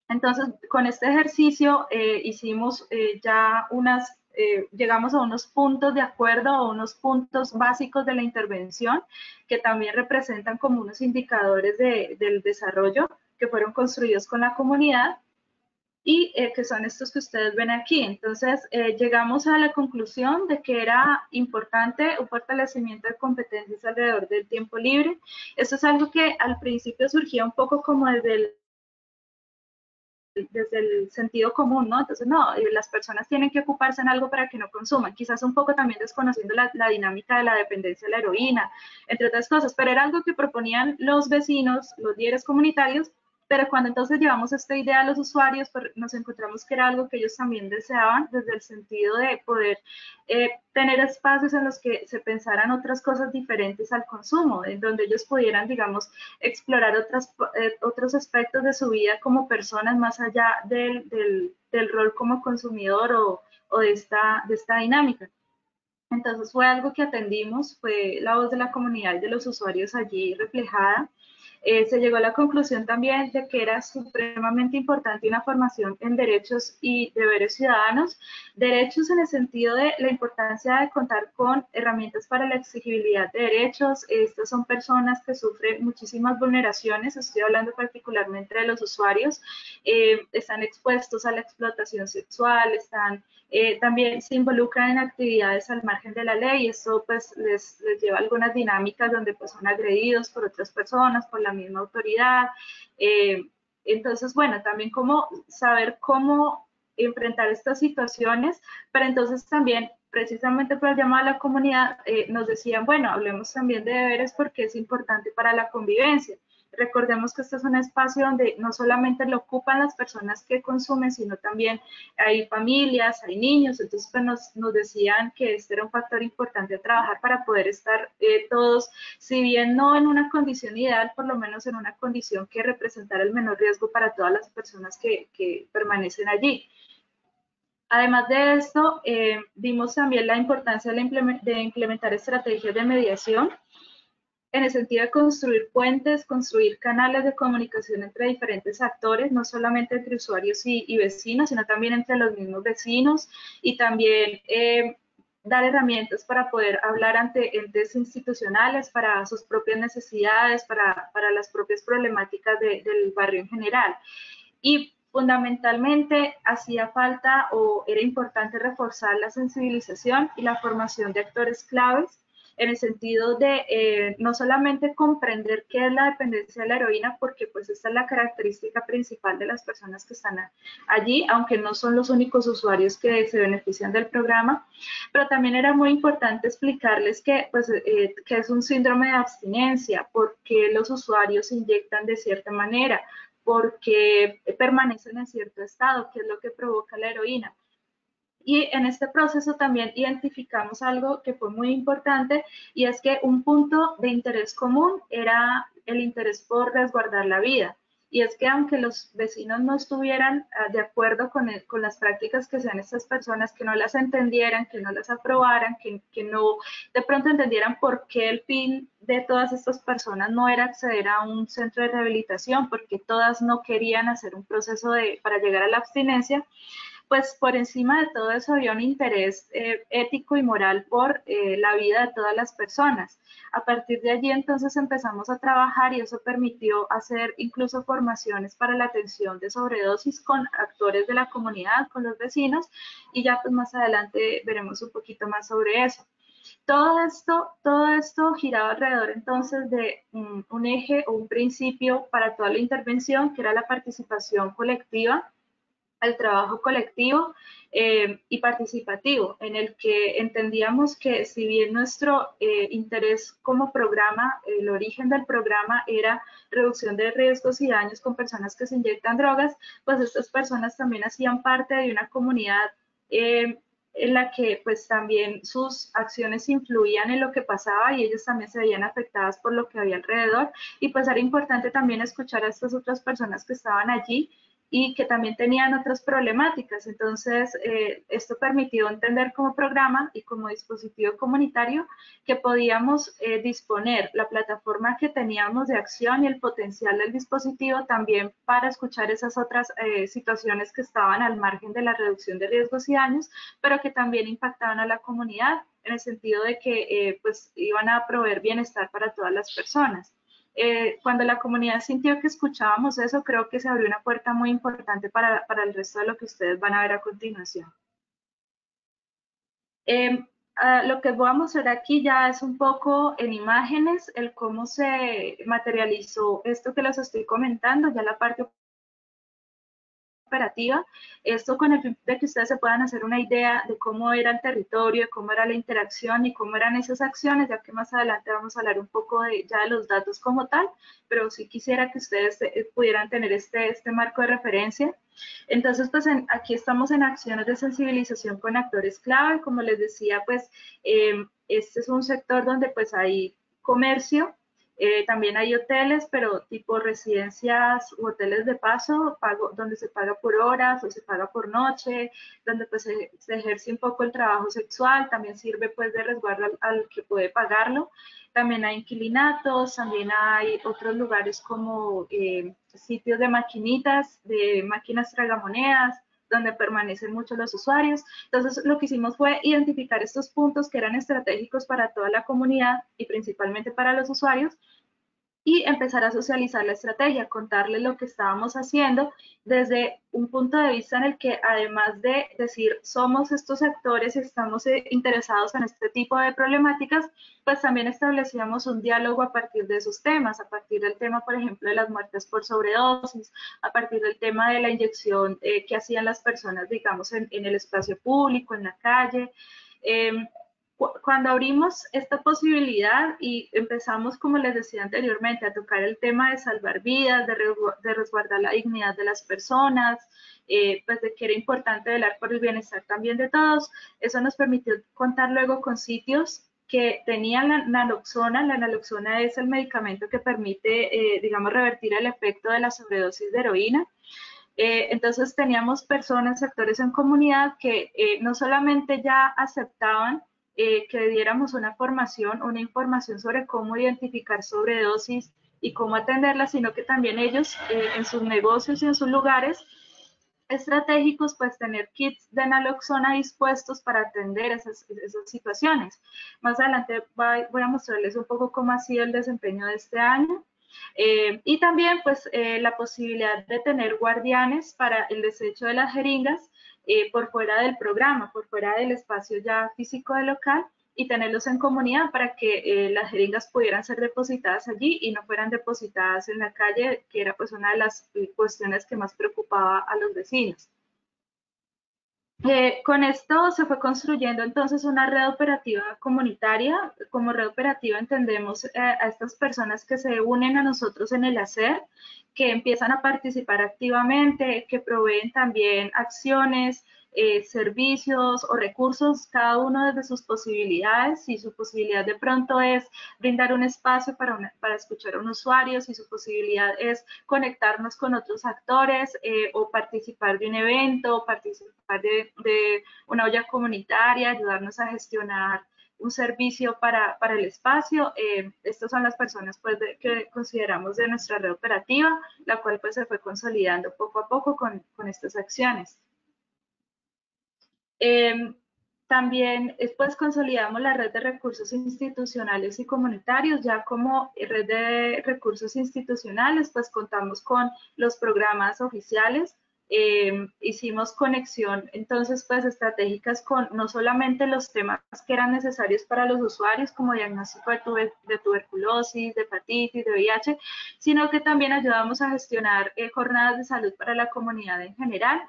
Entonces, con este ejercicio hicimos ya llegamos a unos puntos de acuerdo, a unos puntos básicos de la intervención que también representan como unos indicadores del desarrollo que fueron construidos con la comunidad y que son estos que ustedes ven aquí. Entonces, llegamos a la conclusión de que era importante un fortalecimiento de competencias alrededor del tiempo libre. Esto es algo que al principio surgía un poco como desde el sentido común, ¿no? Entonces, no, las personas tienen que ocuparse en algo para que no consuman, quizás un poco también desconociendo la dinámica de la dependencia de la heroína, entre otras cosas, pero era algo que proponían los vecinos, los líderes comunitarios, pero cuando entonces llevamos esta idea a los usuarios, pues nos encontramos que era algo que ellos también deseaban desde el sentido de poder tener espacios en los que se pensaran otras cosas diferentes al consumo, en donde ellos pudieran, digamos, explorar otros aspectos de su vida como personas más allá del rol como consumidor o de esta dinámica. Entonces fue algo que atendimos, fue la voz de la comunidad y de los usuarios allí reflejada. Se llegó a la conclusión también de que era supremamente importante una formación en derechos y deberes ciudadanos, derechos en el sentido de la importancia de contar con herramientas para la exigibilidad de derechos. Estas son personas que sufren muchísimas vulneraciones, estoy hablando particularmente de los usuarios, están expuestos a la explotación sexual, también se involucran en actividades al margen de la ley, y esto pues les lleva a algunas dinámicas donde pues son agredidos por otras personas, por la misma autoridad. Entonces, bueno, también saber cómo enfrentar estas situaciones, pero entonces también precisamente por el llamado a la comunidad nos decían, bueno, hablemos también de deberes porque es importante para la convivencia. Recordemos que este es un espacio donde no solamente lo ocupan las personas que consumen, sino también hay familias, hay niños, entonces pues nos decían que este era un factor importante a trabajar para poder estar todos, si bien no en una condición ideal, por lo menos en una condición que representara el menor riesgo para todas las personas que permanecen allí. Además de esto, vimos también la importancia de implementar estrategias de mediación. en el sentido de construir puentes, construir canales de comunicación entre diferentes actores, no solamente entre usuarios y vecinos, sino también entre los mismos vecinos, y también dar herramientas para poder hablar ante entes institucionales, para sus propias necesidades, para las propias problemáticas del barrio en general. Y fundamentalmente hacía falta o era importante reforzar la sensibilización y la formación de actores claves, en el sentido de no solamente comprender qué es la dependencia de la heroína, porque pues esta es la característica principal de las personas que están allí, aunque no son los únicos usuarios que se benefician del programa, pero también era muy importante explicarles que, pues, que es un síndrome de abstinencia, porque los usuarios se inyectan de cierta manera, porque permanecen en cierto estado, que es lo que provoca la heroína. Y en este proceso también identificamos algo que fue muy importante, y es que un punto de interés común era el interés por resguardar la vida. Y es que aunque los vecinos no estuvieran de acuerdo con las prácticas que hacían estas personas, que no las entendieran, que no las aprobaran, que no de pronto entendieran por qué el fin de todas estas personas no era acceder a un centro de rehabilitación, porque todas no querían hacer un proceso para llegar a la abstinencia, pues por encima de todo eso había un interés ético y moral por la vida de todas las personas. A partir de allí entonces empezamos a trabajar, y eso permitió hacer incluso formaciones para la atención de sobredosis con actores de la comunidad, con los vecinos, y ya pues más adelante veremos un poquito más sobre eso. Todo esto giraba alrededor entonces de un eje o un principio para toda la intervención, que era la participación colectiva, el trabajo colectivo y participativo, en el que entendíamos que si bien nuestro interés como programa, el origen del programa era reducción de riesgos y daños con personas que se inyectan drogas, pues estas personas también hacían parte de una comunidad en la que pues también sus acciones influían en lo que pasaba, y ellos también se veían afectadas por lo que había alrededor, y pues era importante también escuchar a estas otras personas que estaban allí y que también tenían otras problemáticas. Entonces, esto permitió entender como programa y como dispositivo comunitario que podíamos disponer la plataforma que teníamos de acción y el potencial del dispositivo también para escuchar esas otras situaciones que estaban al margen de la reducción de riesgos y daños, pero que también impactaban a la comunidad en el sentido de que pues iban a proveer bienestar para todas las personas. Cuando la comunidad sintió que escuchábamos eso, creo que se abrió una puerta muy importante para el resto de lo que ustedes van a ver a continuación. Lo que voy a mostrar aquí ya es un poco en imágenes, el cómo se materializó esto que les estoy comentando, ya la parte operativa, esto con el fin de que ustedes se puedan hacer una idea de cómo era el territorio, de cómo era la interacción y cómo eran esas acciones, ya que más adelante vamos a hablar un poco ya de los datos como tal, pero sí quisiera que ustedes pudieran tener este marco de referencia. Entonces, pues aquí estamos en acciones de sensibilización con actores clave. Como les decía, pues este es un sector donde pues hay comercio, también hay hoteles, pero tipo residencias u hoteles de paso, donde se paga por horas o se paga por noche, donde pues se ejerce un poco el trabajo sexual, también sirve pues de resguardo al que puede pagarlo. También hay inquilinatos, también hay otros lugares como sitios de maquinitas, de máquinas tragamonedas, donde permanecen muchos los usuarios. Entonces, lo que hicimos fue identificar estos puntos que eran estratégicos para toda la comunidad y principalmente para los usuarios, y empezar a socializar la estrategia, contarles lo que estábamos haciendo desde un punto de vista en el que, además de decir somos estos actores y estamos interesados en este tipo de problemáticas, pues también establecíamos un diálogo a partir de esos temas, a partir del tema, por ejemplo, de las muertes por sobredosis, a partir del tema de la inyección que hacían las personas, digamos, en el espacio público, en la calle. Cuando abrimos esta posibilidad y empezamos, como les decía anteriormente, a tocar el tema de salvar vidas, de resguardar la dignidad de las personas, pues de que era importante velar por el bienestar también de todos, eso nos permitió contar luego con sitios que tenían la naloxona. La naloxona es el medicamento que permite, digamos, revertir el efecto de la sobredosis de heroína. Entonces teníamos personas, actores en comunidad que no solamente ya aceptaban que diéramos una formación, una información sobre cómo identificar sobredosis y cómo atenderla, sino que también ellos en sus negocios y en sus lugares estratégicos, pues tener kits de naloxona dispuestos para atender esas situaciones. Más adelante voy a mostrarles un poco cómo ha sido el desempeño de este año. Y también pues la posibilidad de tener guardianes para el desecho de las jeringas por fuera del programa, por fuera del espacio ya físico del local, y tenerlos en comunidad para que las jeringas pudieran ser depositadas allí y no fueran depositadas en la calle, que era pues una de las cuestiones que más preocupaba a los vecinos. Con esto se fue construyendo entonces una red operativa comunitaria. Como red operativa entendemos a estas personas que se unen a nosotros en el hacer, que empiezan a participar activamente, que proveen también acciones, servicios o recursos, cada uno desde sus posibilidades. Si su posibilidad de pronto es brindar un espacio para escuchar a un usuario, si su posibilidad es conectarnos con otros actores o participar de un evento, participar de una olla comunitaria, ayudarnos a gestionar un servicio para el espacio. Estas son las personas pues, que consideramos de nuestra red operativa, la cual pues se fue consolidando poco a poco con estas acciones. También pues consolidamos la red de recursos institucionales y comunitarios. Ya como red de recursos institucionales pues contamos con los programas oficiales. Hicimos conexión entonces pues estratégicas con no solamente los temas que eran necesarios para los usuarios como diagnóstico de tuberculosis, de hepatitis, de VIH, sino que también ayudamos a gestionar jornadas de salud para la comunidad en general,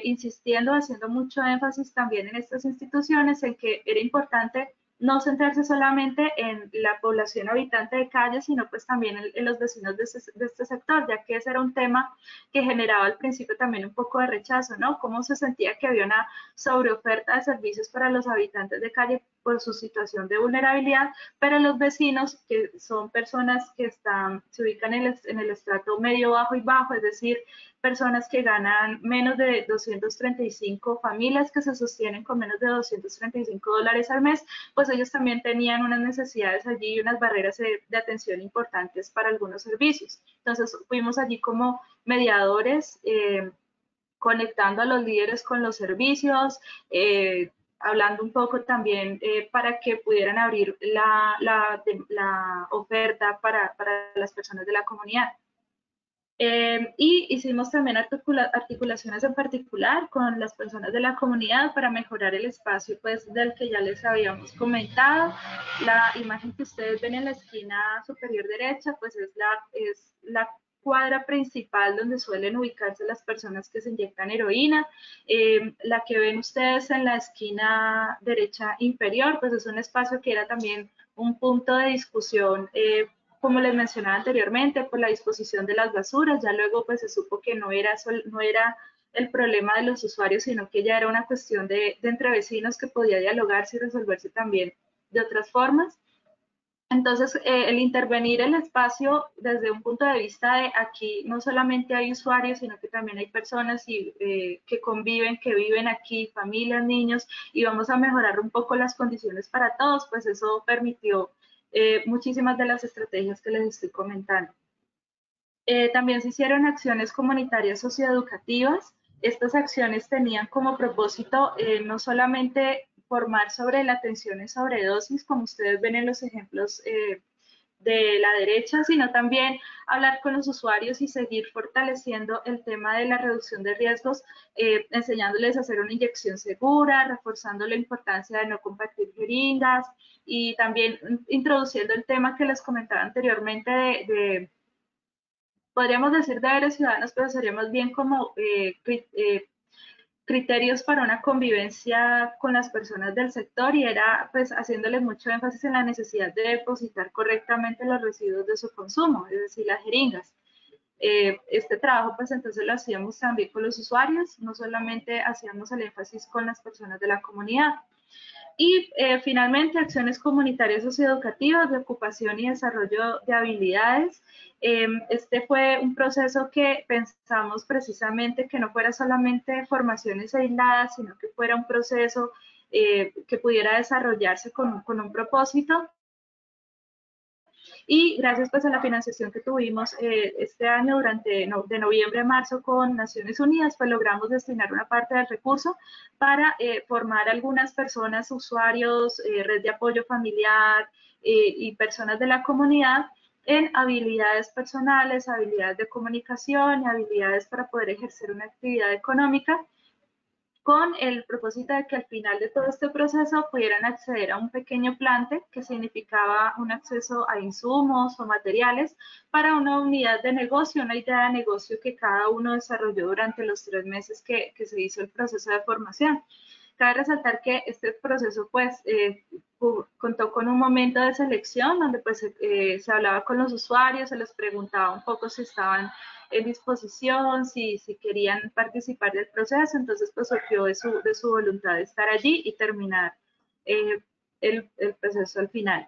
insistiendo, haciendo mucho énfasis también en estas instituciones en que era importante no centrarse solamente en la población habitante de calle, sino pues también en los vecinos de este sector, ya que ese era un tema que generaba al principio también un poco de rechazo, ¿no? Cómo se sentía que había una sobreoferta de servicios para los habitantes de calle por su situación de vulnerabilidad, pero los vecinos, que son personas que se ubican en el estrato medio, bajo y bajo, es decir, personas que ganan menos de 235, familias que se sostienen con menos de $235 al mes, pues ellos también tenían unas necesidades allí y unas barreras de atención importantes para algunos servicios. Entonces fuimos allí como mediadores, conectando a los líderes con los servicios, hablando un poco también para que pudieran abrir la oferta para las personas de la comunidad. Y hicimos también articulaciones en particular con las personas de la comunidad para mejorar el espacio pues, del que ya les habíamos comentado. La imagen que ustedes ven en la esquina superior derecha pues es la cuadra principal donde suelen ubicarse las personas que se inyectan heroína. La que ven ustedes en la esquina derecha inferior pues es un espacio que era también un punto de discusión como les mencionaba anteriormente, por la disposición de las basuras. Ya luego pues se supo que no era el problema de los usuarios, sino que ya era una cuestión de entre vecinos que podía dialogarse y resolverse también de otras formas. Entonces, el intervenir el espacio desde un punto de vista de aquí no solamente hay usuarios, sino que también hay personas que conviven, que viven aquí, familias, niños, y vamos a mejorar un poco las condiciones para todos, pues eso permitió muchísimas de las estrategias que les estoy comentando. También se hicieron acciones comunitarias socioeducativas. Estas acciones tenían como propósito no solamente formar sobre la atención en sobredosis, como ustedes ven en los ejemplos de la derecha, sino también hablar con los usuarios y seguir fortaleciendo el tema de la reducción de riesgos, enseñándoles a hacer una inyección segura, reforzando la importancia de no compartir jeringas y también introduciendo el tema que les comentaba anteriormente podríamos decir deberes ciudadanos, pero sería más bien como criterios para una convivencia con las personas del sector, y era pues haciéndole mucho énfasis en la necesidad de depositar correctamente los residuos de su consumo, es decir, las jeringas. Este trabajo pues entonces lo hacíamos también con los usuarios, no solamente hacíamos el énfasis con las personas de la comunidad. Y finalmente, acciones comunitarias socioeducativas de ocupación y desarrollo de habilidades. Este fue un proceso que pensamos precisamente que no fuera solamente formaciones aisladas, sino que fuera un proceso que pudiera desarrollarse con un propósito. Y gracias pues a la financiación que tuvimos este año de noviembre a marzo con Naciones Unidas, pues logramos destinar una parte del recurso para formar algunas personas, usuarios, red de apoyo familiar y personas de la comunidad en habilidades personales, habilidades de comunicación y habilidades para poder ejercer una actividad económica, con el propósito de que al final de todo este proceso pudieran acceder a un pequeño plante que significaba un acceso a insumos o materiales para una unidad de negocio, una idea de negocio que cada uno desarrolló durante los 3 meses que se hizo el proceso de formación. Cabe resaltar que este proceso pues contó con un momento de selección donde pues se hablaba con los usuarios, se les preguntaba un poco si estaban en disposición, si querían participar del proceso, entonces pues surgió de su voluntad de estar allí y terminar el proceso al final.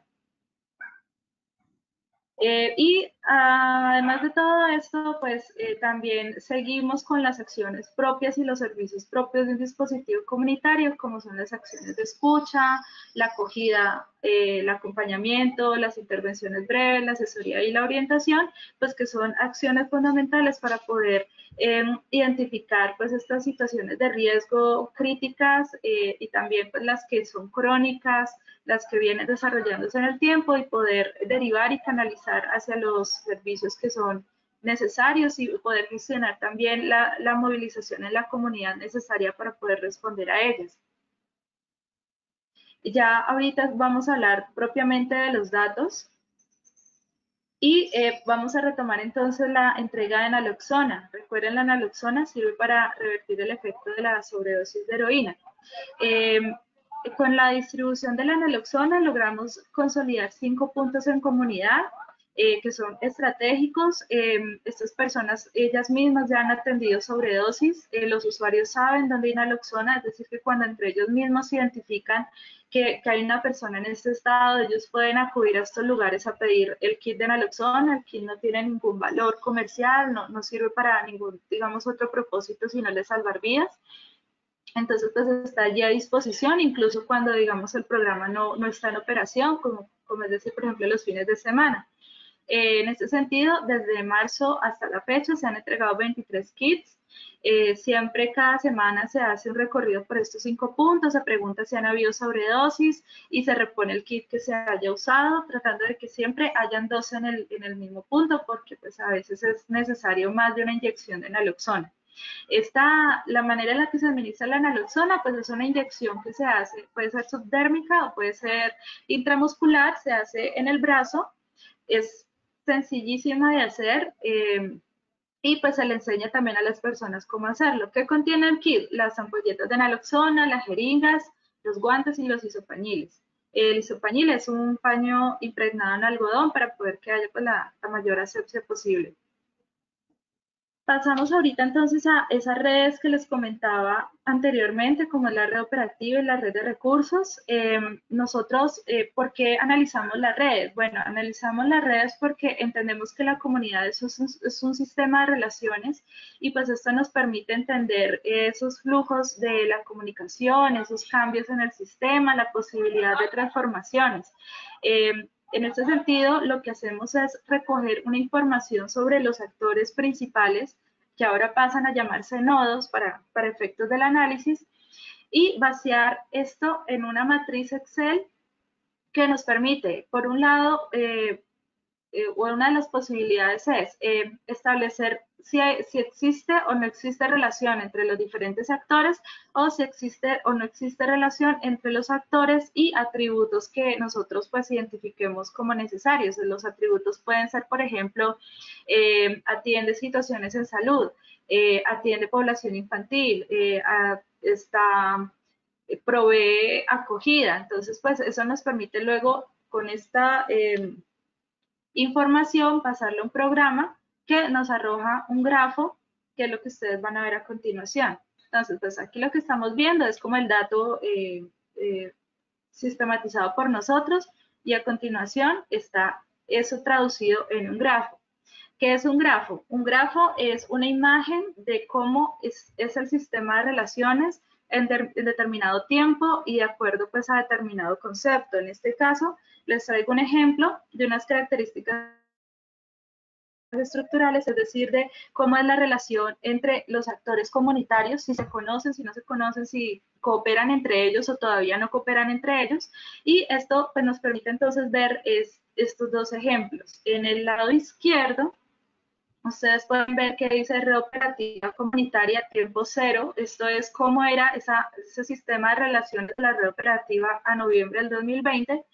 Y además de todo esto, pues también seguimos con las acciones propias y los servicios propios de un dispositivo comunitario, como son las acciones de escucha, la acogida, el acompañamiento, las intervenciones breves, la asesoría y la orientación, pues que son acciones fundamentales para poder identificar pues estas situaciones de riesgo críticas y también pues las que son crónicas, las que vienen desarrollándose en el tiempo y poder derivar y canalizar hacia los servicios que son necesarios y poder gestionar también la movilización en la comunidad necesaria para poder responder a ellas. Ya ahorita vamos a hablar propiamente de los datos y vamos a retomar entonces la entrega de naloxona. Recuerden, la naloxona sirve para revertir el efecto de la sobredosis de heroína. Con la distribución de la naloxona logramos consolidar 5 puntos en comunidad que son estratégicos. Estas personas, ellas mismas ya han atendido sobredosis, los usuarios saben dónde hay naloxona, es decir, que cuando entre ellos mismos identifican que hay una persona en este estado, ellos pueden acudir a estos lugares a pedir el kit de naloxona. El kit no tiene ningún valor comercial, no sirve para ningún, digamos, otro propósito, sino de salvar vidas. Entonces, pues está allí a disposición, incluso cuando, digamos, el programa no está en operación, como es decir, por ejemplo, los fines de semana. En este sentido, desde marzo hasta la fecha se han entregado 23 kits. Siempre cada semana se hace un recorrido por estos 5 puntos, se pregunta si han habido sobredosis y se repone el kit que se haya usado, tratando de que siempre hayan 2 en el mismo punto, porque pues a veces es necesario más de una inyección de naloxona. La manera en la que se administra la naloxona, pues es una inyección que se hace, puede ser subdérmica o puede ser intramuscular, se hace en el brazo, es sencillísima de hacer y pues se le enseña también a las personas cómo hacerlo. ¿Qué contiene el kit? Las ampolletas de naloxona, las jeringas, los guantes y los isopañiles. El isopañil es un paño impregnado en algodón para poder que haya pues, la mayor asepsia posible. Pasamos ahorita entonces a esas redes que les comentaba anteriormente, como la red operativa y la red de recursos. Nosotros, ¿por qué analizamos las redes? Bueno, analizamos las redes porque entendemos que la comunidad es un sistema de relaciones y pues esto nos permite entender esos flujos de la comunicación, esos cambios en el sistema, la posibilidad de transformaciones. En este sentido, lo que hacemos es recoger una información sobre los actores principales, que ahora pasan a llamarse nodos para efectos del análisis, y vaciar esto en una matriz Excel que nos permite, por un lado, una de las posibilidades es establecer si existe o no existe relación entre los diferentes actores, o si existe o no existe relación entre los actores y atributos que nosotros pues identifiquemos como necesarios. Los atributos pueden ser, por ejemplo, atiende situaciones en salud, atiende población infantil, provee acogida. Entonces, pues eso nos permite luego con esta información pasarle a un programa que nos arroja un grafo, que es lo que ustedes van a ver a continuación. Entonces, pues aquí lo que estamos viendo es como el dato sistematizado por nosotros, y a continuación está eso traducido en un grafo. ¿Qué es un grafo? Un grafo es una imagen de cómo es el sistema de relaciones en determinado tiempo y de acuerdo pues a determinado concepto. En este caso, les traigo un ejemplo de unas características estructurales, es decir, de cómo es la relación entre los actores comunitarios, si se conocen, si no se conocen, si cooperan entre ellos o todavía no cooperan entre ellos. Y esto pues, nos permite entonces ver estos dos ejemplos. En el lado izquierdo, ustedes pueden ver que dice red operativa comunitaria tiempo cero. Esto es cómo era ese sistema de relaciones de la red operativa a noviembre del 2020.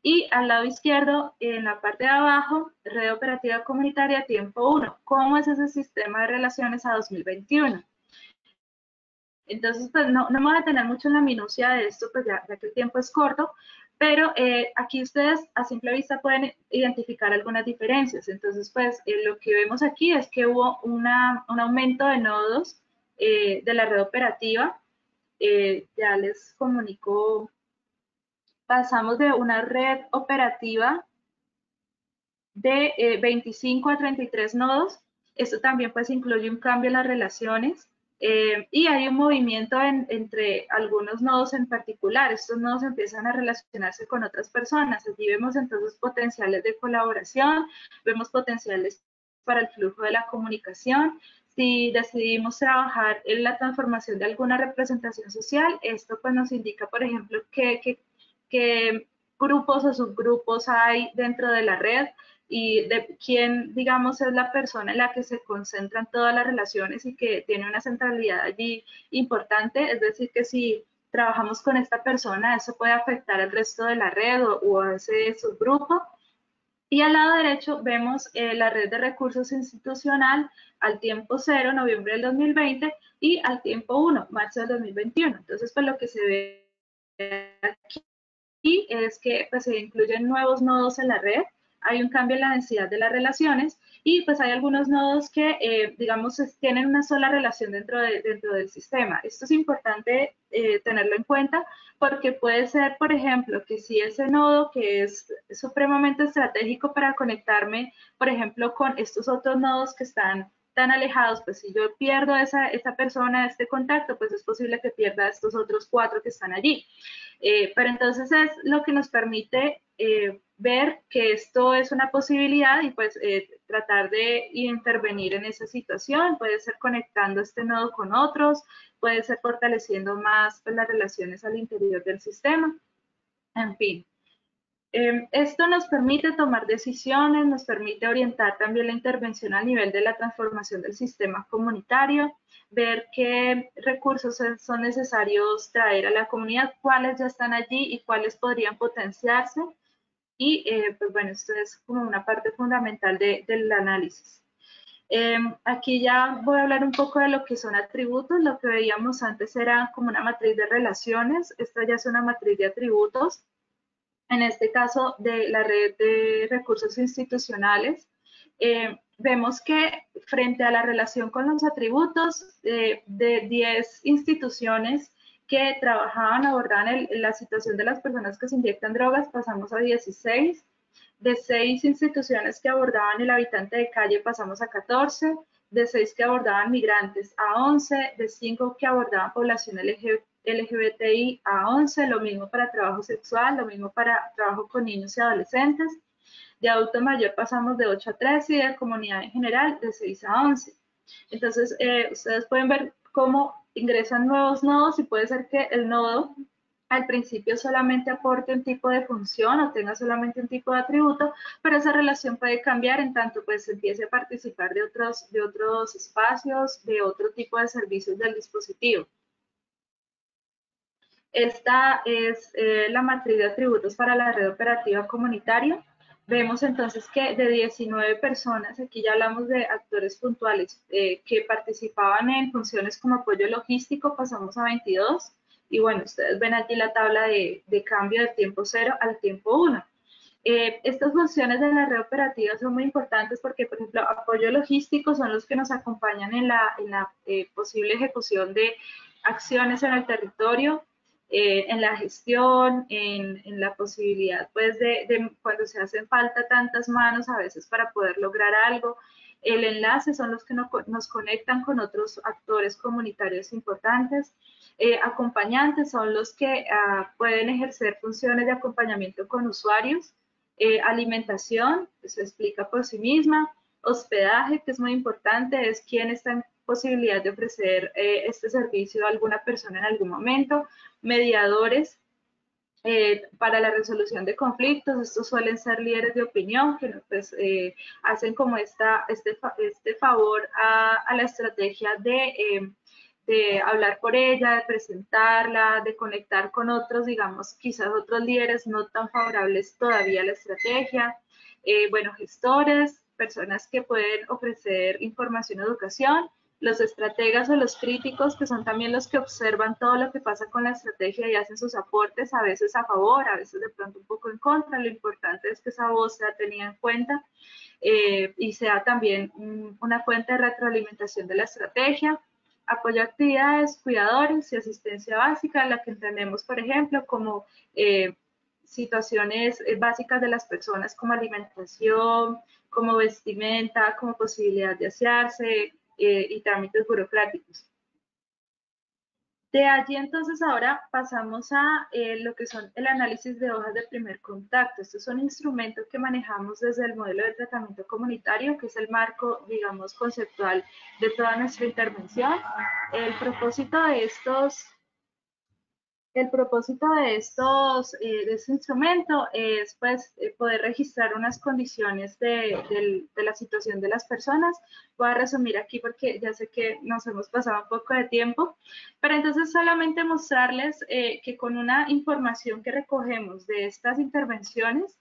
Y al lado izquierdo, en la parte de abajo, red operativa comunitaria tiempo 1. ¿Cómo es ese sistema de relaciones a 2021? Entonces, pues no me voy a detener mucho en la minucia de esto, pues ya que el tiempo es corto, pero aquí ustedes a simple vista pueden identificar algunas diferencias. Entonces, pues lo que vemos aquí es que hubo un aumento de nodos de la red operativa. Ya les comunico. Pasamos de una red operativa de 25 a 33 nodos. Esto también pues incluye un cambio en las relaciones y hay un movimiento entre algunos nodos en particular. Estos nodos empiezan a relacionarse con otras personas. Allí vemos entonces potenciales de colaboración, vemos potenciales para el flujo de la comunicación. Si decidimos trabajar en la transformación de alguna representación social, esto pues nos indica, por ejemplo, qué grupos o subgrupos hay dentro de la red y de quién, digamos, es la persona en la que se concentran todas las relaciones y que tiene una centralidad allí importante. Es decir, que si trabajamos con esta persona, eso puede afectar al resto de la red o a ese subgrupo. Y al lado derecho vemos la red de recursos institucional al tiempo 0, noviembre del 2020, y al tiempo 1, marzo del 2021. Entonces, pues lo que se ve aquí es que pues, se incluyen nuevos nodos en la red, hay un cambio en la densidad de las relaciones y pues hay algunos nodos que, digamos, tienen una sola relación dentro del sistema. Esto es importante tenerlo en cuenta porque puede ser, por ejemplo, que si ese nodo que es supremamente estratégico para conectarme, por ejemplo, con estos otros nodos que están tan alejados, pues si yo pierdo esa persona, este contacto, pues es posible que pierda estos otros 4 que están allí. Pero entonces es lo que nos permite ver que esto es una posibilidad y pues tratar de intervenir en esa situación. Puede ser conectando este nodo con otros, puede ser fortaleciendo más pues, las relaciones al interior del sistema, en fin. Esto nos permite tomar decisiones, nos permite orientar también la intervención a nivel de la transformación del sistema comunitario, ver qué recursos son necesarios traer a la comunidad, cuáles ya están allí y cuáles podrían potenciarse. Y pues bueno, esto es como una parte fundamental del análisis. Aquí ya voy a hablar un poco de lo que son atributos. Lo que veíamos antes era como una matriz de relaciones. Esta ya es una matriz de atributos. En este caso de la red de recursos institucionales, vemos que frente a la relación con los atributos de 10 instituciones que trabajaban, abordaban la situación de las personas que se inyectan drogas, pasamos a 16. De 6 instituciones que abordaban el habitante de calle, pasamos a 14. De 6 que abordaban migrantes a 11. De 5 que abordaban población LGBTI a 11, lo mismo para trabajo sexual, lo mismo para trabajo con niños y adolescentes. De adulto mayor pasamos de 8 a 13 y de comunidad en general de 6 a 11. Entonces, ustedes pueden ver cómo ingresan nuevos nodos y puede ser que el nodo al principio solamente aporte un tipo de función o tenga solamente un tipo de atributo, pero esa relación puede cambiar en tanto pues empiece a participar de otros espacios, de otro tipo de servicios del dispositivo. Esta es la matriz de atributos para la red operativa comunitaria. Vemos entonces que de 19 personas, aquí ya hablamos de actores puntuales que participaban en funciones como apoyo logístico, pasamos a 22. Y bueno, ustedes ven aquí la tabla de cambio del tiempo 0 al tiempo 1. Estas funciones de la red operativa son muy importantes porque, por ejemplo, apoyo logístico son los que nos acompañan en la posible ejecución de acciones en el territorio, en la gestión, en la posibilidad, pues, de cuando se hacen falta tantas manos a veces para poder lograr algo. El enlace son los que nos conectan con otros actores comunitarios importantes. Acompañantes son los que pueden ejercer funciones de acompañamiento con usuarios. Alimentación, se explica por sí misma. Hospedaje, que es muy importante, es quien está en posibilidad de ofrecer este servicio a alguna persona en algún momento. Mediadores, para la resolución de conflictos, estos suelen ser líderes de opinión que pues, hacen como este favor a la estrategia de hablar por ella, de presentarla, de conectar con otros, digamos, quizás otros líderes no tan favorables todavía a la estrategia. Bueno, gestores, personas que pueden ofrecer información o educación. Los estrategas o los críticos, que son también los que observan todo lo que pasa con la estrategia y hacen sus aportes, a veces a favor, a veces de pronto un poco en contra. Lo importante es que esa voz sea tenida en cuenta y sea también una fuente de retroalimentación de la estrategia. Apoyo a actividades, cuidadores y asistencia básica, la que entendemos, por ejemplo, como situaciones básicas de las personas como alimentación, como vestimenta, como posibilidad de asearse, y trámites burocráticos. De allí entonces ahora pasamos a lo que son el análisis de hojas de primer contacto. Estos son instrumentos que manejamos desde el modelo de tratamiento comunitario, que es el marco, digamos, conceptual de toda nuestra intervención. El propósito de este instrumento es pues poder registrar unas condiciones de la situación de las personas. Voy a resumir aquí porque ya sé que nos hemos pasado un poco de tiempo, pero entonces solamente mostrarles que con una información que recogemos de estas intervenciones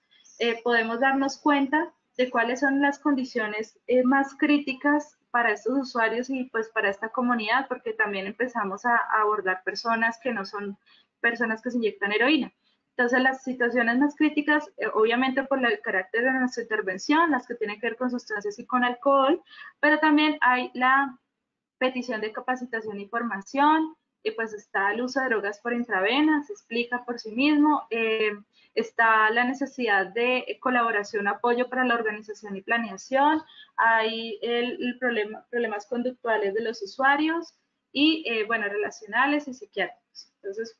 podemos darnos cuenta de cuáles son las condiciones más críticas para estos usuarios y pues para esta comunidad, porque también empezamos a abordar personas que no son personas que se inyectan heroína. Entonces, las situaciones más críticas, obviamente por el carácter de nuestra intervención, las que tienen que ver con sustancias y con alcohol, pero también hay la petición de capacitación y formación, y pues está el uso de drogas por intravena, se explica por sí mismo, está la necesidad de colaboración, apoyo para la organización y planeación, hay problemas conductuales de los usuarios y, bueno, relacionales y psiquiátricos. Entonces,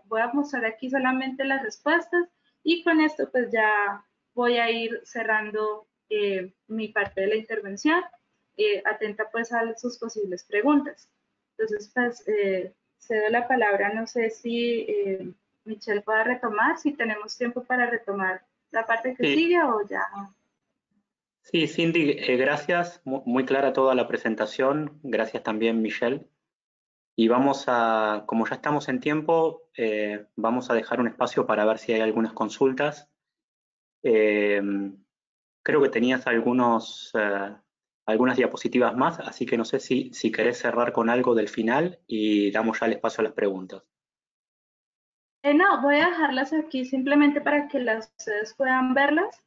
voy a mostrar aquí solamente las respuestas y con esto pues ya voy a ir cerrando mi parte de la intervención, atenta pues a sus posibles preguntas. Entonces, pues cedo la palabra, no sé si Michelle pueda retomar, si tenemos tiempo para retomar la parte que sigue o ya. Sí, Cindy, gracias, muy clara toda la presentación, gracias también Michelle. Y vamos a, como ya estamos en tiempo, vamos a dejar un espacio para ver si hay algunas consultas. Creo que tenías algunas diapositivas más, así que no sé si querés cerrar con algo del final y damos ya el espacio a las preguntas. No, voy a dejarlas aquí simplemente para que ustedes puedan verlas.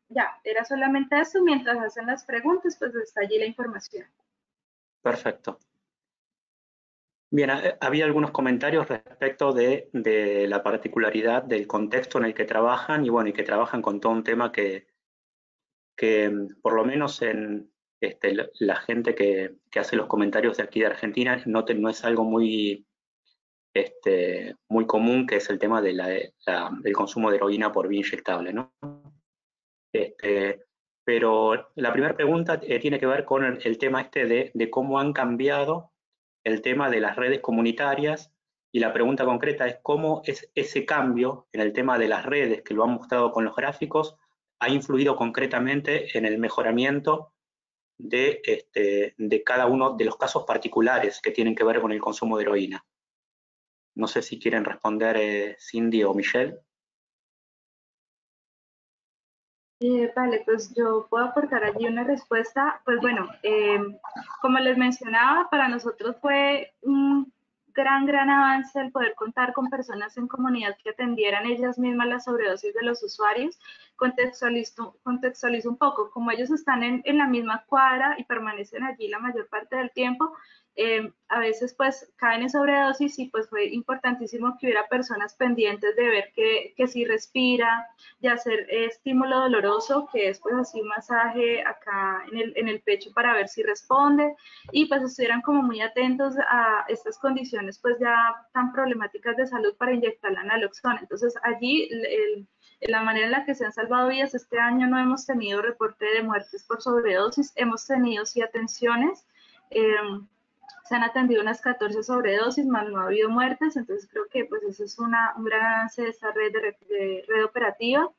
Ya, era solamente eso. Mientras hacen las preguntas, pues está allí la información. Perfecto. Bien, había algunos comentarios respecto de la particularidad del contexto en el que trabajan y bueno, y que trabajan con todo un tema que por lo menos en la gente que hace los comentarios de aquí de Argentina no es algo muy común, que es el tema del consumo de heroína por vía inyectable, ¿no? Pero la primera pregunta tiene que ver con el tema de cómo han cambiado el tema de las redes comunitarias, y la pregunta concreta es cómo ese cambio en el tema de las redes, que lo han mostrado con los gráficos, ha influido concretamente en el mejoramiento de cada uno de los casos particulares que tienen que ver con el consumo de heroína. No sé si quieren responder Cindy o Michelle. Vale, pues yo puedo aportar allí una respuesta. Pues bueno, como les mencionaba, para nosotros fue un gran avance el poder contar con personas en comunidad que atendieran ellas mismas la sobredosis de los usuarios. Contextualizo un poco, como ellos están en la misma cuadra y permanecen allí la mayor parte del tiempo, a veces pues caen en sobredosis y pues fue importantísimo que hubiera personas pendientes de ver que si respira, de hacer estímulo doloroso, que es pues así un masaje acá en el pecho para ver si responde, y pues estuvieran como muy atentos a estas condiciones pues ya tan problemáticas de salud para inyectar la naloxona. Entonces allí la manera en la que se han salvado vidas, este año no hemos tenido reporte de muertes por sobredosis, hemos tenido sí atenciones, se han atendido unas 14 sobredosis, más no ha habido muertes, entonces creo que pues eso es un gran avance de esta red operativa.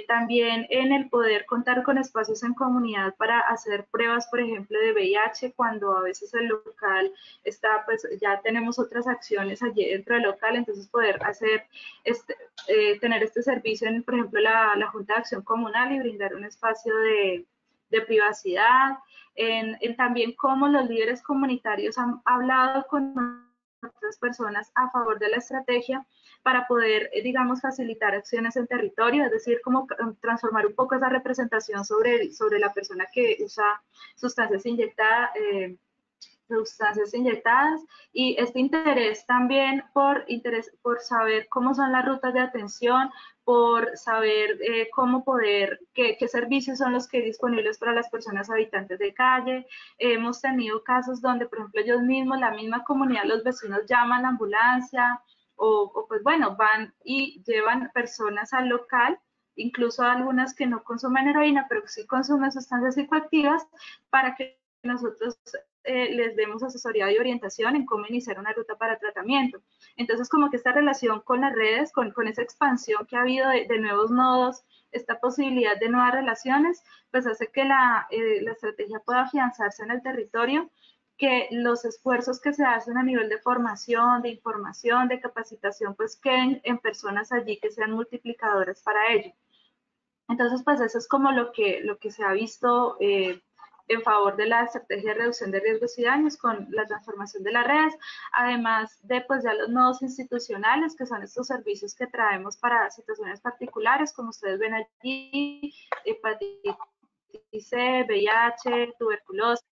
También en el poder contar con espacios en comunidad para hacer pruebas, por ejemplo, de VIH, cuando a veces el local está, pues ya tenemos otras acciones allí dentro del local, entonces poder hacer, tener este servicio en, por ejemplo, la Junta de Acción Comunal y brindar un espacio de privacidad, en también cómo los líderes comunitarios han hablado con otras personas a favor de la estrategia para poder, digamos, facilitar acciones en territorio, es decir, cómo transformar un poco esa representación sobre la persona que usa sustancias inyectadas y este interés también por saber cómo son las rutas de atención, por saber cómo poder, qué servicios son los que hay disponibles para las personas habitantes de calle. Hemos tenido casos donde, por ejemplo, ellos mismos, la misma comunidad, los vecinos llaman a la ambulancia o pues bueno, van y llevan personas al local, incluso algunas que no consumen heroína, pero que sí consumen sustancias psicoactivas, para que nosotros les demos asesoría y orientación en cómo iniciar una ruta para tratamiento. Entonces, como que esta relación con las redes, con esa expansión que ha habido de nuevos nodos, esta posibilidad de nuevas relaciones, pues hace que la estrategia pueda afianzarse en el territorio, que los esfuerzos que se hacen a nivel de formación, de información, de capacitación, pues queden en personas allí que sean multiplicadoras para ello. Entonces, pues eso es como lo que se ha visto en favor de la estrategia de reducción de riesgos y daños con la transformación de las redes, además de pues ya los nodos institucionales, que son estos servicios que traemos para situaciones particulares, como ustedes ven allí, hepatitis C, VIH, tuberculosis,